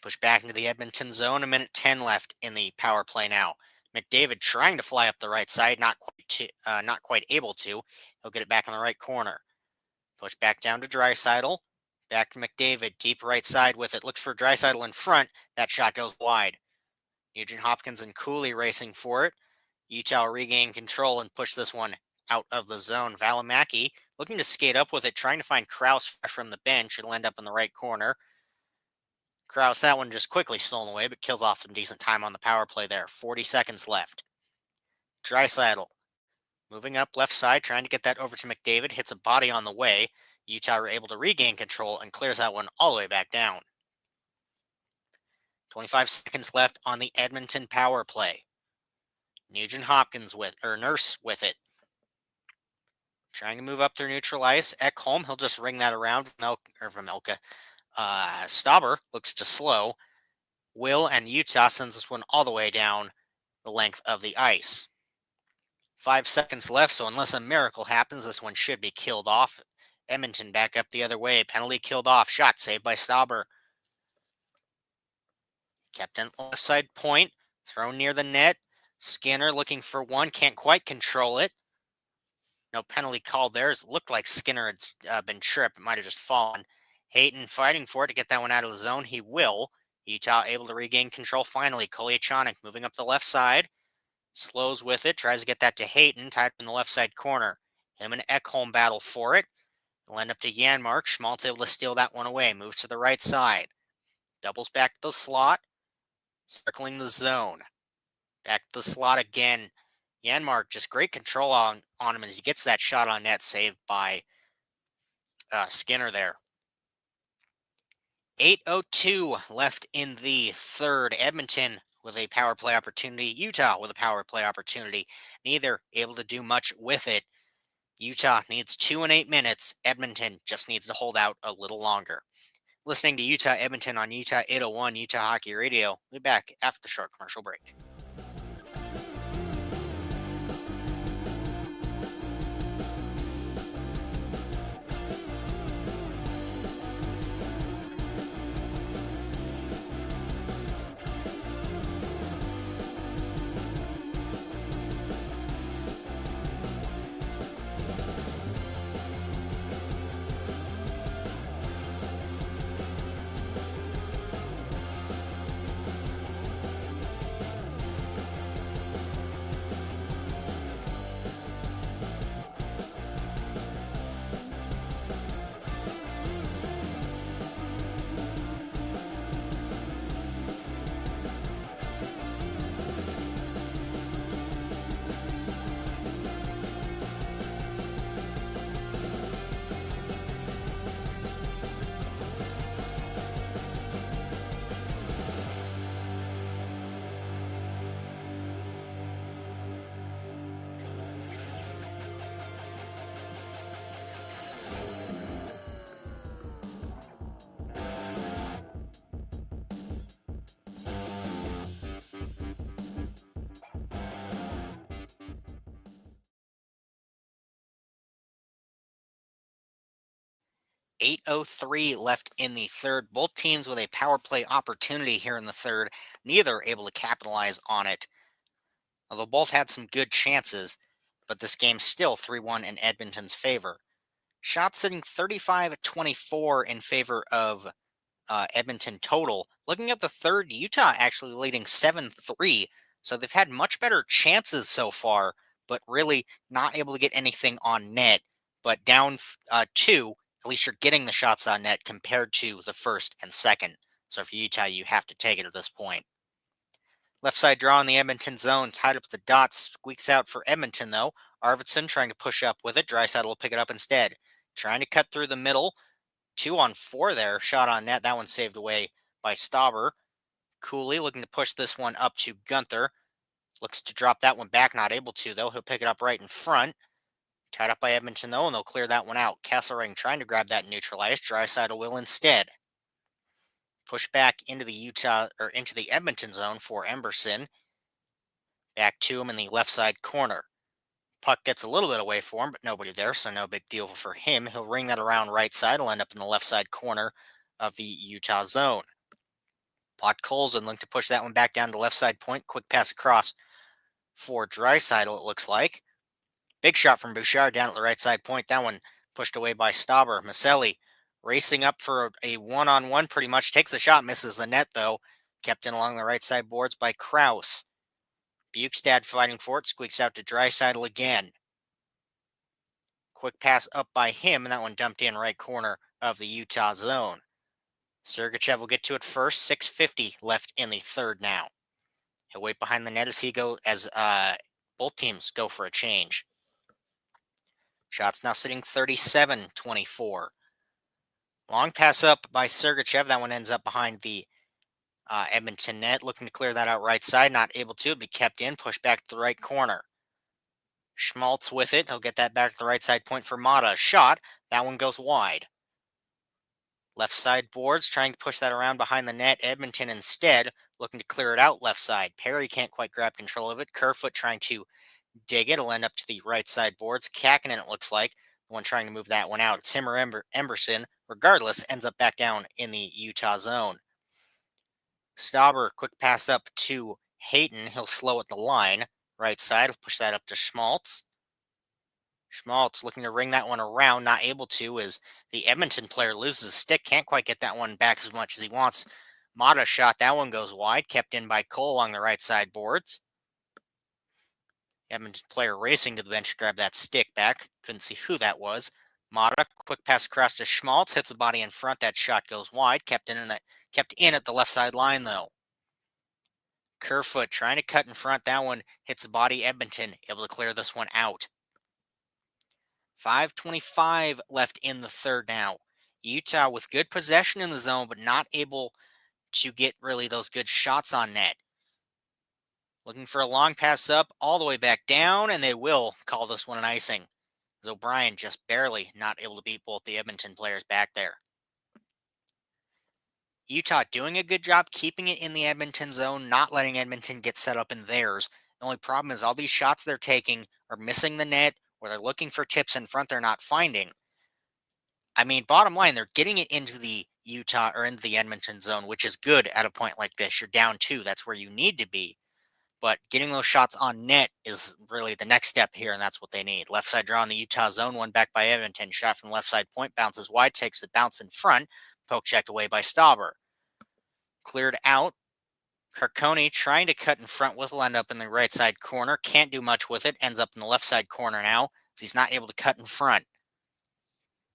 Push back into the Edmonton zone. A minute 10 left in the power play now. McDavid trying to fly up the right side, not quite able to. He'll get it back in the right corner. Push back down to Draisaitl. Back to McDavid, deep right side with it. Looks for Draisaitl in front. That shot goes wide. Nugent Hopkins and Cooley racing for it. Utah regain control and push this one out of the zone. Valimaki looking to skate up with it, trying to find Krause fresh from the bench. It'll end up in the right corner. Krause, that one just quickly stolen away, but kills off some decent time on the power play there. 40 seconds left. Draisaitl moving up left side, trying to get that over to McDavid. Hits a body on the way. Utah are able to regain control and clears that one all the way back down. 25 seconds left on the Edmonton power play. Nugent Hopkins Nurse with it. Trying to move up their neutral ice. Ekholm, he'll just ring that around. Vejmelka. Stauber looks to slow. Will and Utah sends this one all the way down the length of the ice. 5 seconds left, so unless a miracle happens, this one should be killed off. Edmonton back up the other way. Penalty killed off. Shot saved by Stauber. Kept in left side point. Thrown near the net. Skinner looking for one. Can't quite control it. No penalty called there. It looked like Skinner had been tripped. It might have just fallen. Hayton fighting for it to get that one out of the zone. He will. Utah able to regain control finally. Kolyachonok moving up the left side. Slows with it. Tries to get that to Hayton. Tied in the left side corner. Him and Ekholm battle for it. It'll end up to Janmark. Schmaltz able to steal that one away. Moves to the right side. Doubles back to the slot. Circling the zone. Back to the slot again. Janmark, just great control on him as he gets that shot on net, saved by Skinner there. 8:02 left in the third. Edmonton with a power play opportunity. Utah with a power play opportunity. Neither able to do much with it. Utah needs 2 and 8 minutes. Edmonton just needs to hold out a little longer. Listening to Utah Edmonton on Utah 801 Utah Hockey Radio. We'll be back after the short commercial break. .03 left in the third. Both teams with a power play opportunity here in the third. Neither able to capitalize on it. Although both had some good chances, but this game's still 3-1 in Edmonton's favor. Shots sitting 35-24 in favor of Edmonton total. Looking at the third, Utah actually leading 7-3. So they've had much better chances so far, but really not able to get anything on net. But down 2, at least you're getting the shots on net compared to the first and second. So for Utah, you have to take it at this point. Left side draw in the Edmonton zone, tied up at the dots, squeaks out for Edmonton though. Arvidsson trying to push up with it. Draisaitl will pick it up instead. Trying to cut through the middle. 2-on-4 there. Shot on net. That one saved away by Stauber. Cooley looking to push this one up to Gunther. Looks to drop that one back. Not able to, though. He'll pick it up right in front. Tied up by Edmonton, though, and they'll clear that one out. Kesselring trying to grab that neutralized. Draisaitl will instead. Push back into the Edmonton zone for Emberson. Back to him in the left side corner. Puck gets a little bit away for him, but nobody there, so no big deal for him. He'll ring that around right side. He'll end up in the left side corner of the Utah zone. Podkolzin looking to push that one back down to left side point. Quick pass across for Draisaitl, it looks like. Big shot from Bouchard down at the right side point. That one pushed away by Stauber. Maselli racing up for a one-on-one pretty much. Takes the shot, misses the net, though. Kept in along the right side boards by Kraus. Bukestad fighting for it. Squeaks out to Draisaitl again. Quick pass up by him, and that one dumped in right corner of the Utah zone. Sergachev will get to it first. 6:50 left in the third now. He'll wait behind the net as both teams go for a change. Shots now sitting 37-24. Long pass up by Sergachev. That one ends up behind the Edmonton net. Looking to clear that out right side. Not able to. It'll be kept in. Pushed back to the right corner. Schmaltz with it. He'll get that back to the right side point for Mata. Shot. That one goes wide. Left side boards. Trying to push that around behind the net. Edmonton instead looking to clear it out left side. Perry can't quite grab control of it. Kerfoot trying to dig it. It'll end up to the right side boards. Kakinen, it looks like, the one trying to move that one out. Timmer Emberson, regardless, ends up back down in the Utah zone. Stauber, quick pass up to Hayton. He'll slow at the line. Right side, he'll push that up to Schmaltz. Schmaltz looking to ring that one around, not able to, as the Edmonton player loses stick. Can't quite get that one back as much as he wants. Mata shot. That one goes wide. Kept in by Cole along the right side boards. Edmonton player racing to the bench to grab that stick back. Couldn't see who that was. Mata, quick pass across to Schmaltz, hits the body in front. That shot goes wide. Kept in at the left side line, though. Kerfoot trying to cut in front. That one hits the body. Edmonton able to clear this one out. 5:25 left in the third now. Utah with good possession in the zone, but not able to get really those good shots on net. Looking for a long pass up, all the way back down, and they will call this one an icing. As O'Brien just barely not able to beat both the Edmonton players back there. Utah doing a good job keeping it in the Edmonton zone, not letting Edmonton get set up in theirs. The only problem is all these shots they're taking are missing the net, or they're looking for tips in front they're not finding. I mean, bottom line, they're getting it into the Utah or into the Edmonton zone, which is good at a point like this. You're down 2. That's where you need to be. But getting those shots on net is really the next step here, and that's what they need. Left side draw in the Utah zone, one back by Edmonton. Shot from left side point, bounces wide, takes the bounce in front. Poke checked away by Stauber. Cleared out. Carcone trying to cut in front with, will end up in the right side corner. Can't do much with it. Ends up in the left side corner now, as he's not able to cut in front.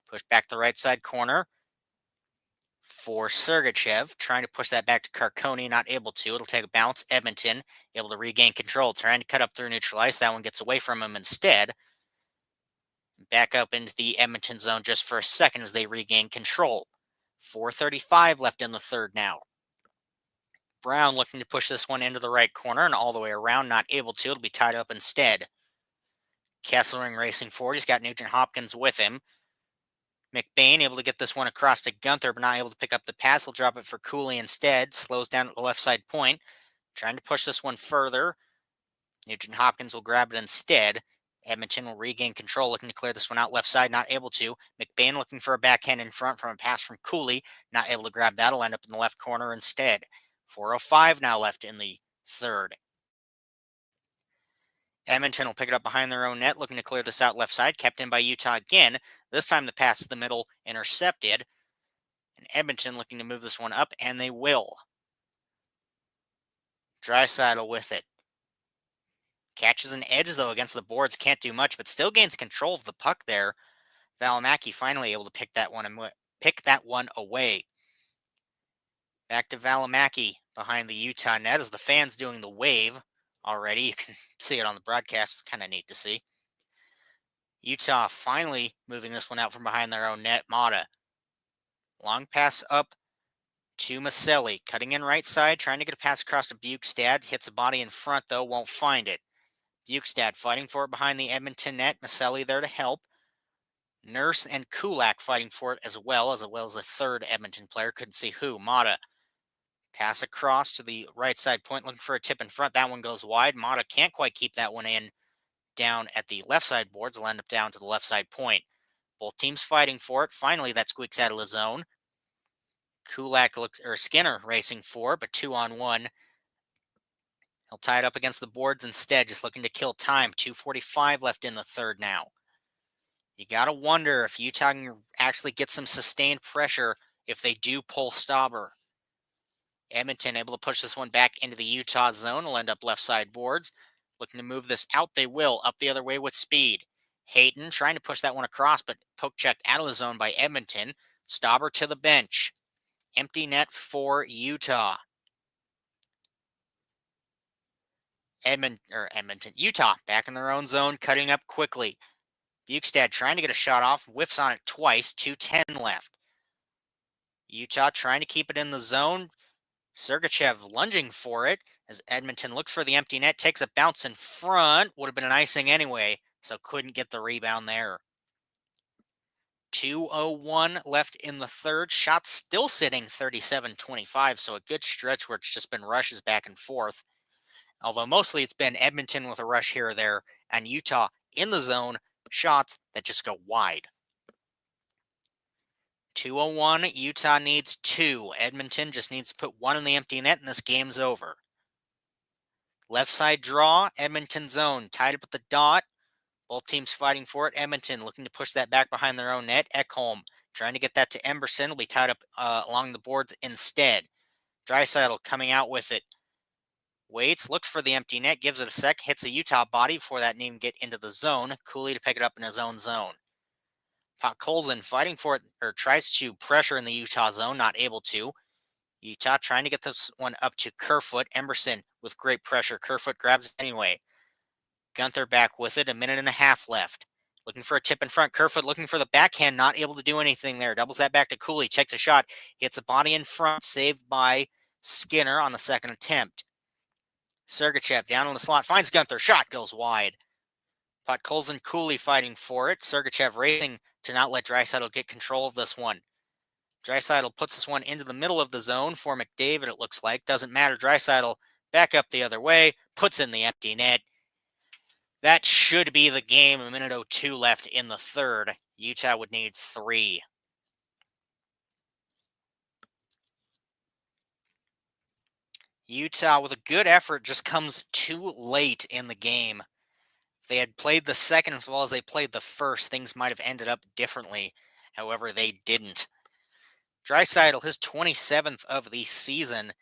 Push back to the right side corner for Sergachev, trying to push that back to Carcone, not able to. It'll take a bounce. Edmonton able to regain control, trying to cut up through neutralize. That one gets away from him instead. Back up into the Edmonton zone just for a second as they regain control. 4:35 left in the third now. Brown looking to push this one into the right corner and all the way around, not able to. It'll be tied up instead. Kesselring racing forward. He's got Nugent Hopkins with him. McBain able to get this one across to Gunther, but not able to pick up the pass. He'll drop it for Cooley instead. Slows down at the left side point. Trying to push this one further. Nugent Hopkins will grab it instead. Edmonton will regain control, looking to clear this one out left side, not able to. McBain looking for a backhand in front from a pass from Cooley. Not able to grab that. Will end up in the left corner instead. 4:05 now left in the third. Edmonton will pick it up behind their own net, looking to clear this out left side. Kept in by Utah again. This time the pass to the middle intercepted. And Edmonton looking to move this one up, and they will. Draisaitl with it. Catches an edge, though, against the boards. Can't do much, but still gains control of the puck there. Valimaki finally able to pick that one away. Back to Valimaki behind the Utah net as the fans doing the wave already. You can see it on the broadcast. It's kind of neat to see. Utah finally moving this one out from behind their own net. Mata Long pass up to Maselli. Cutting in right side, trying to get a pass across to Bukestad. Hits a body in front, though, won't find it. Bukestad fighting for it behind the Edmonton net. Maselli there to help. Nurse and Kulak fighting for it as well as a third Edmonton player. Couldn't see who. Mata. Pass across to the right side point, looking for a tip in front. That one goes wide. Mata can't quite keep that one in. Down at the left side boards, will end up down to the left side point. Both teams fighting for it. Finally, that squeaks out of the zone. Skinner racing for it, but 2-on-1. He'll tie it up against the boards instead, just looking to kill time. 2:45 left in the third now. You got to wonder if Utah can actually get some sustained pressure if they do pull Stauber. Edmonton able to push this one back into the Utah zone. Will end up left side boards. Looking to move this out, they will. Up the other way with speed. Hayton trying to push that one across, but poke checked out of the zone by Edmonton. Stauber to the bench. Empty net for Utah. Utah back in their own zone, cutting up quickly. Bukestad trying to get a shot off, whiffs on it twice, 2:10 left. Utah trying to keep it in the zone. Sergachev lunging for it as Edmonton looks for the empty net, takes a bounce in front. Would have been an icing anyway, so couldn't get the rebound there. 2:01 left in the third. Shots still sitting 37-25, so a good stretch where it's just been rushes back and forth. Although mostly it's been Edmonton with a rush here or there, and Utah in the zone, shots that just go wide. 2:01, Utah needs 2. Edmonton just needs to put 1 in the empty net, and this game's over. Left side draw, Edmonton zone, tied up at the dot. Both teams fighting for it. Edmonton looking to push that back behind their own net. Ekholm trying to get that to Emberson. Will be tied up along the boards instead. Draisaitl coming out with it. Waits, looks for the empty net, gives it a sec, hits a Utah body before that can even get into the zone. Cooley to pick it up in his own zone. Colson fighting for it, or tries to pressure in the Utah zone, not able to. Utah trying to get this one up to Kerfoot. Emberson with great pressure. Kerfoot grabs it anyway. Gunther back with it, 1.5 minutes left. Looking for a tip in front. Kerfoot looking for the backhand, not able to do anything there. Doubles that back to Cooley, checks a shot, hits a body in front, saved by Skinner on the second attempt. Sergachev down on the slot, finds Gunther, shot goes wide. Podkolzin, Cooley fighting for it. Sergachev racing to not let Draisaitl get control of this one. Draisaitl puts this one into the middle of the zone for McDavid, it looks like. Doesn't matter. Draisaitl back up the other way, puts in the empty net. That should be the game. 1:02 left in the third. Utah would need 3. Utah, with a good effort, just comes too late in the game. If they had played the second as well as they played the first, things might have ended up differently. However, they didn't. Draisaitl, his 27th of the season.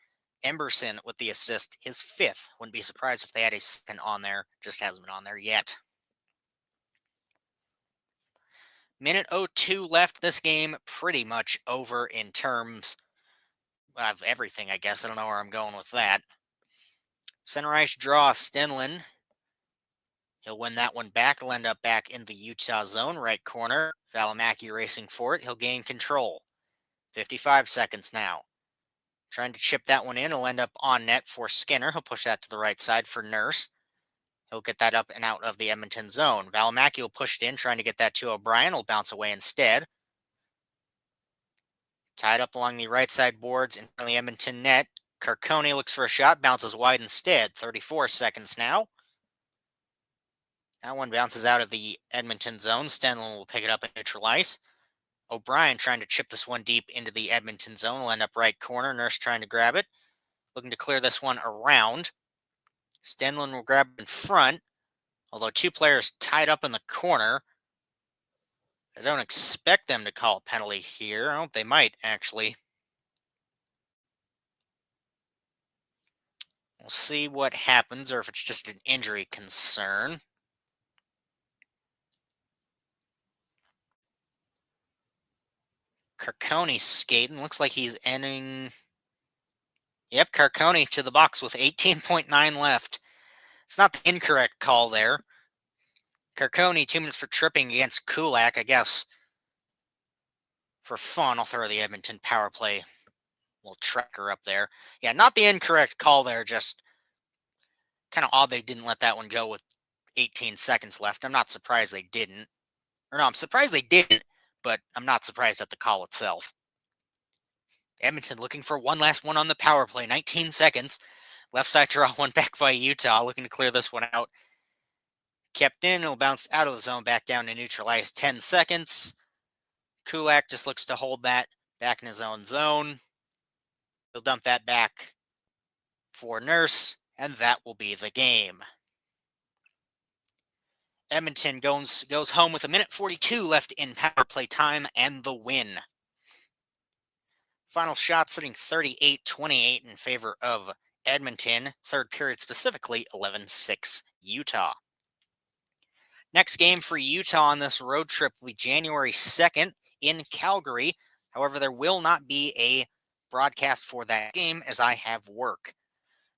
Emberson with the assist, his 5th. Wouldn't be surprised if they had a second on there. Just hasn't been on there yet. 1:02 left. This game pretty much over in terms of everything, I guess. I don't know where I'm going with that. Center ice draw, Stenlin. He'll win that one back. He'll end up back in the Utah zone, right corner. Valimaki racing for it. He'll gain control. 55 seconds now. Trying to chip that one in. He'll end up on net for Skinner. He'll push that to the right side for Nurse. He'll get that up and out of the Edmonton zone. Valimaki will push it in, trying to get that to O'Brien. He'll bounce away instead. Tied up along the right side boards in front of the Edmonton net. Carcone looks for a shot, bounces wide instead. 34 seconds now. That one bounces out of the Edmonton zone. Stenlin will pick it up and neutral ice. O'Brien trying to chip this one deep into the Edmonton zone. Will end up right corner. Nurse trying to grab it. Looking to clear this one around. Stenlin will grab in front. Although 2 players tied up in the corner. I don't expect them to call a penalty here. I hope they might, actually. We'll see what happens, or if it's just an injury concern. Carcone skating. Looks like he's ending. Yep, Carcone to the box with 18.9 left. It's not the incorrect call there. Carcone, 2 minutes for tripping against Kulak, I guess. For fun, I'll throw the Edmonton power play little tracker up there. Yeah, not the incorrect call there, just kind of odd they didn't let that one go with 18 seconds left. I'm not surprised they didn't. Or no, I'm surprised they didn't, but I'm not surprised at the call itself. Edmonton looking for one last one on the power play. 19 seconds. Left side draw one back by Utah, looking to clear this one out. Kept in, it'll bounce out of the zone, back down to neutralize. 10 seconds. Kulak just looks to hold that back in his own zone. He'll dump that back for Nurse, and that will be the game. Edmonton goes home with 1:42 left in power play time and the win. Final shot sitting 38-28 in favor of Edmonton. Third period specifically 11-6 Utah. Next game for Utah on this road trip will be January 2nd in Calgary. However, there will not be a broadcast for that game as I have work.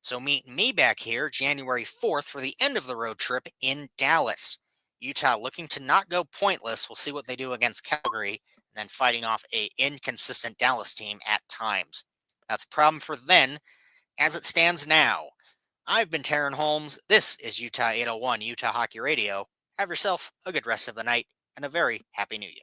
So meet me back here January 4th for the end of the road trip in Dallas. Utah looking to not go pointless. We'll see what they do against Calgary, and then fighting off a inconsistent Dallas team at times. That's a problem for then. As it stands now, I've been Taryn Holmes. This is Utah 801 Utah Hockey Radio. Have yourself a good rest of the night and a very happy New Year.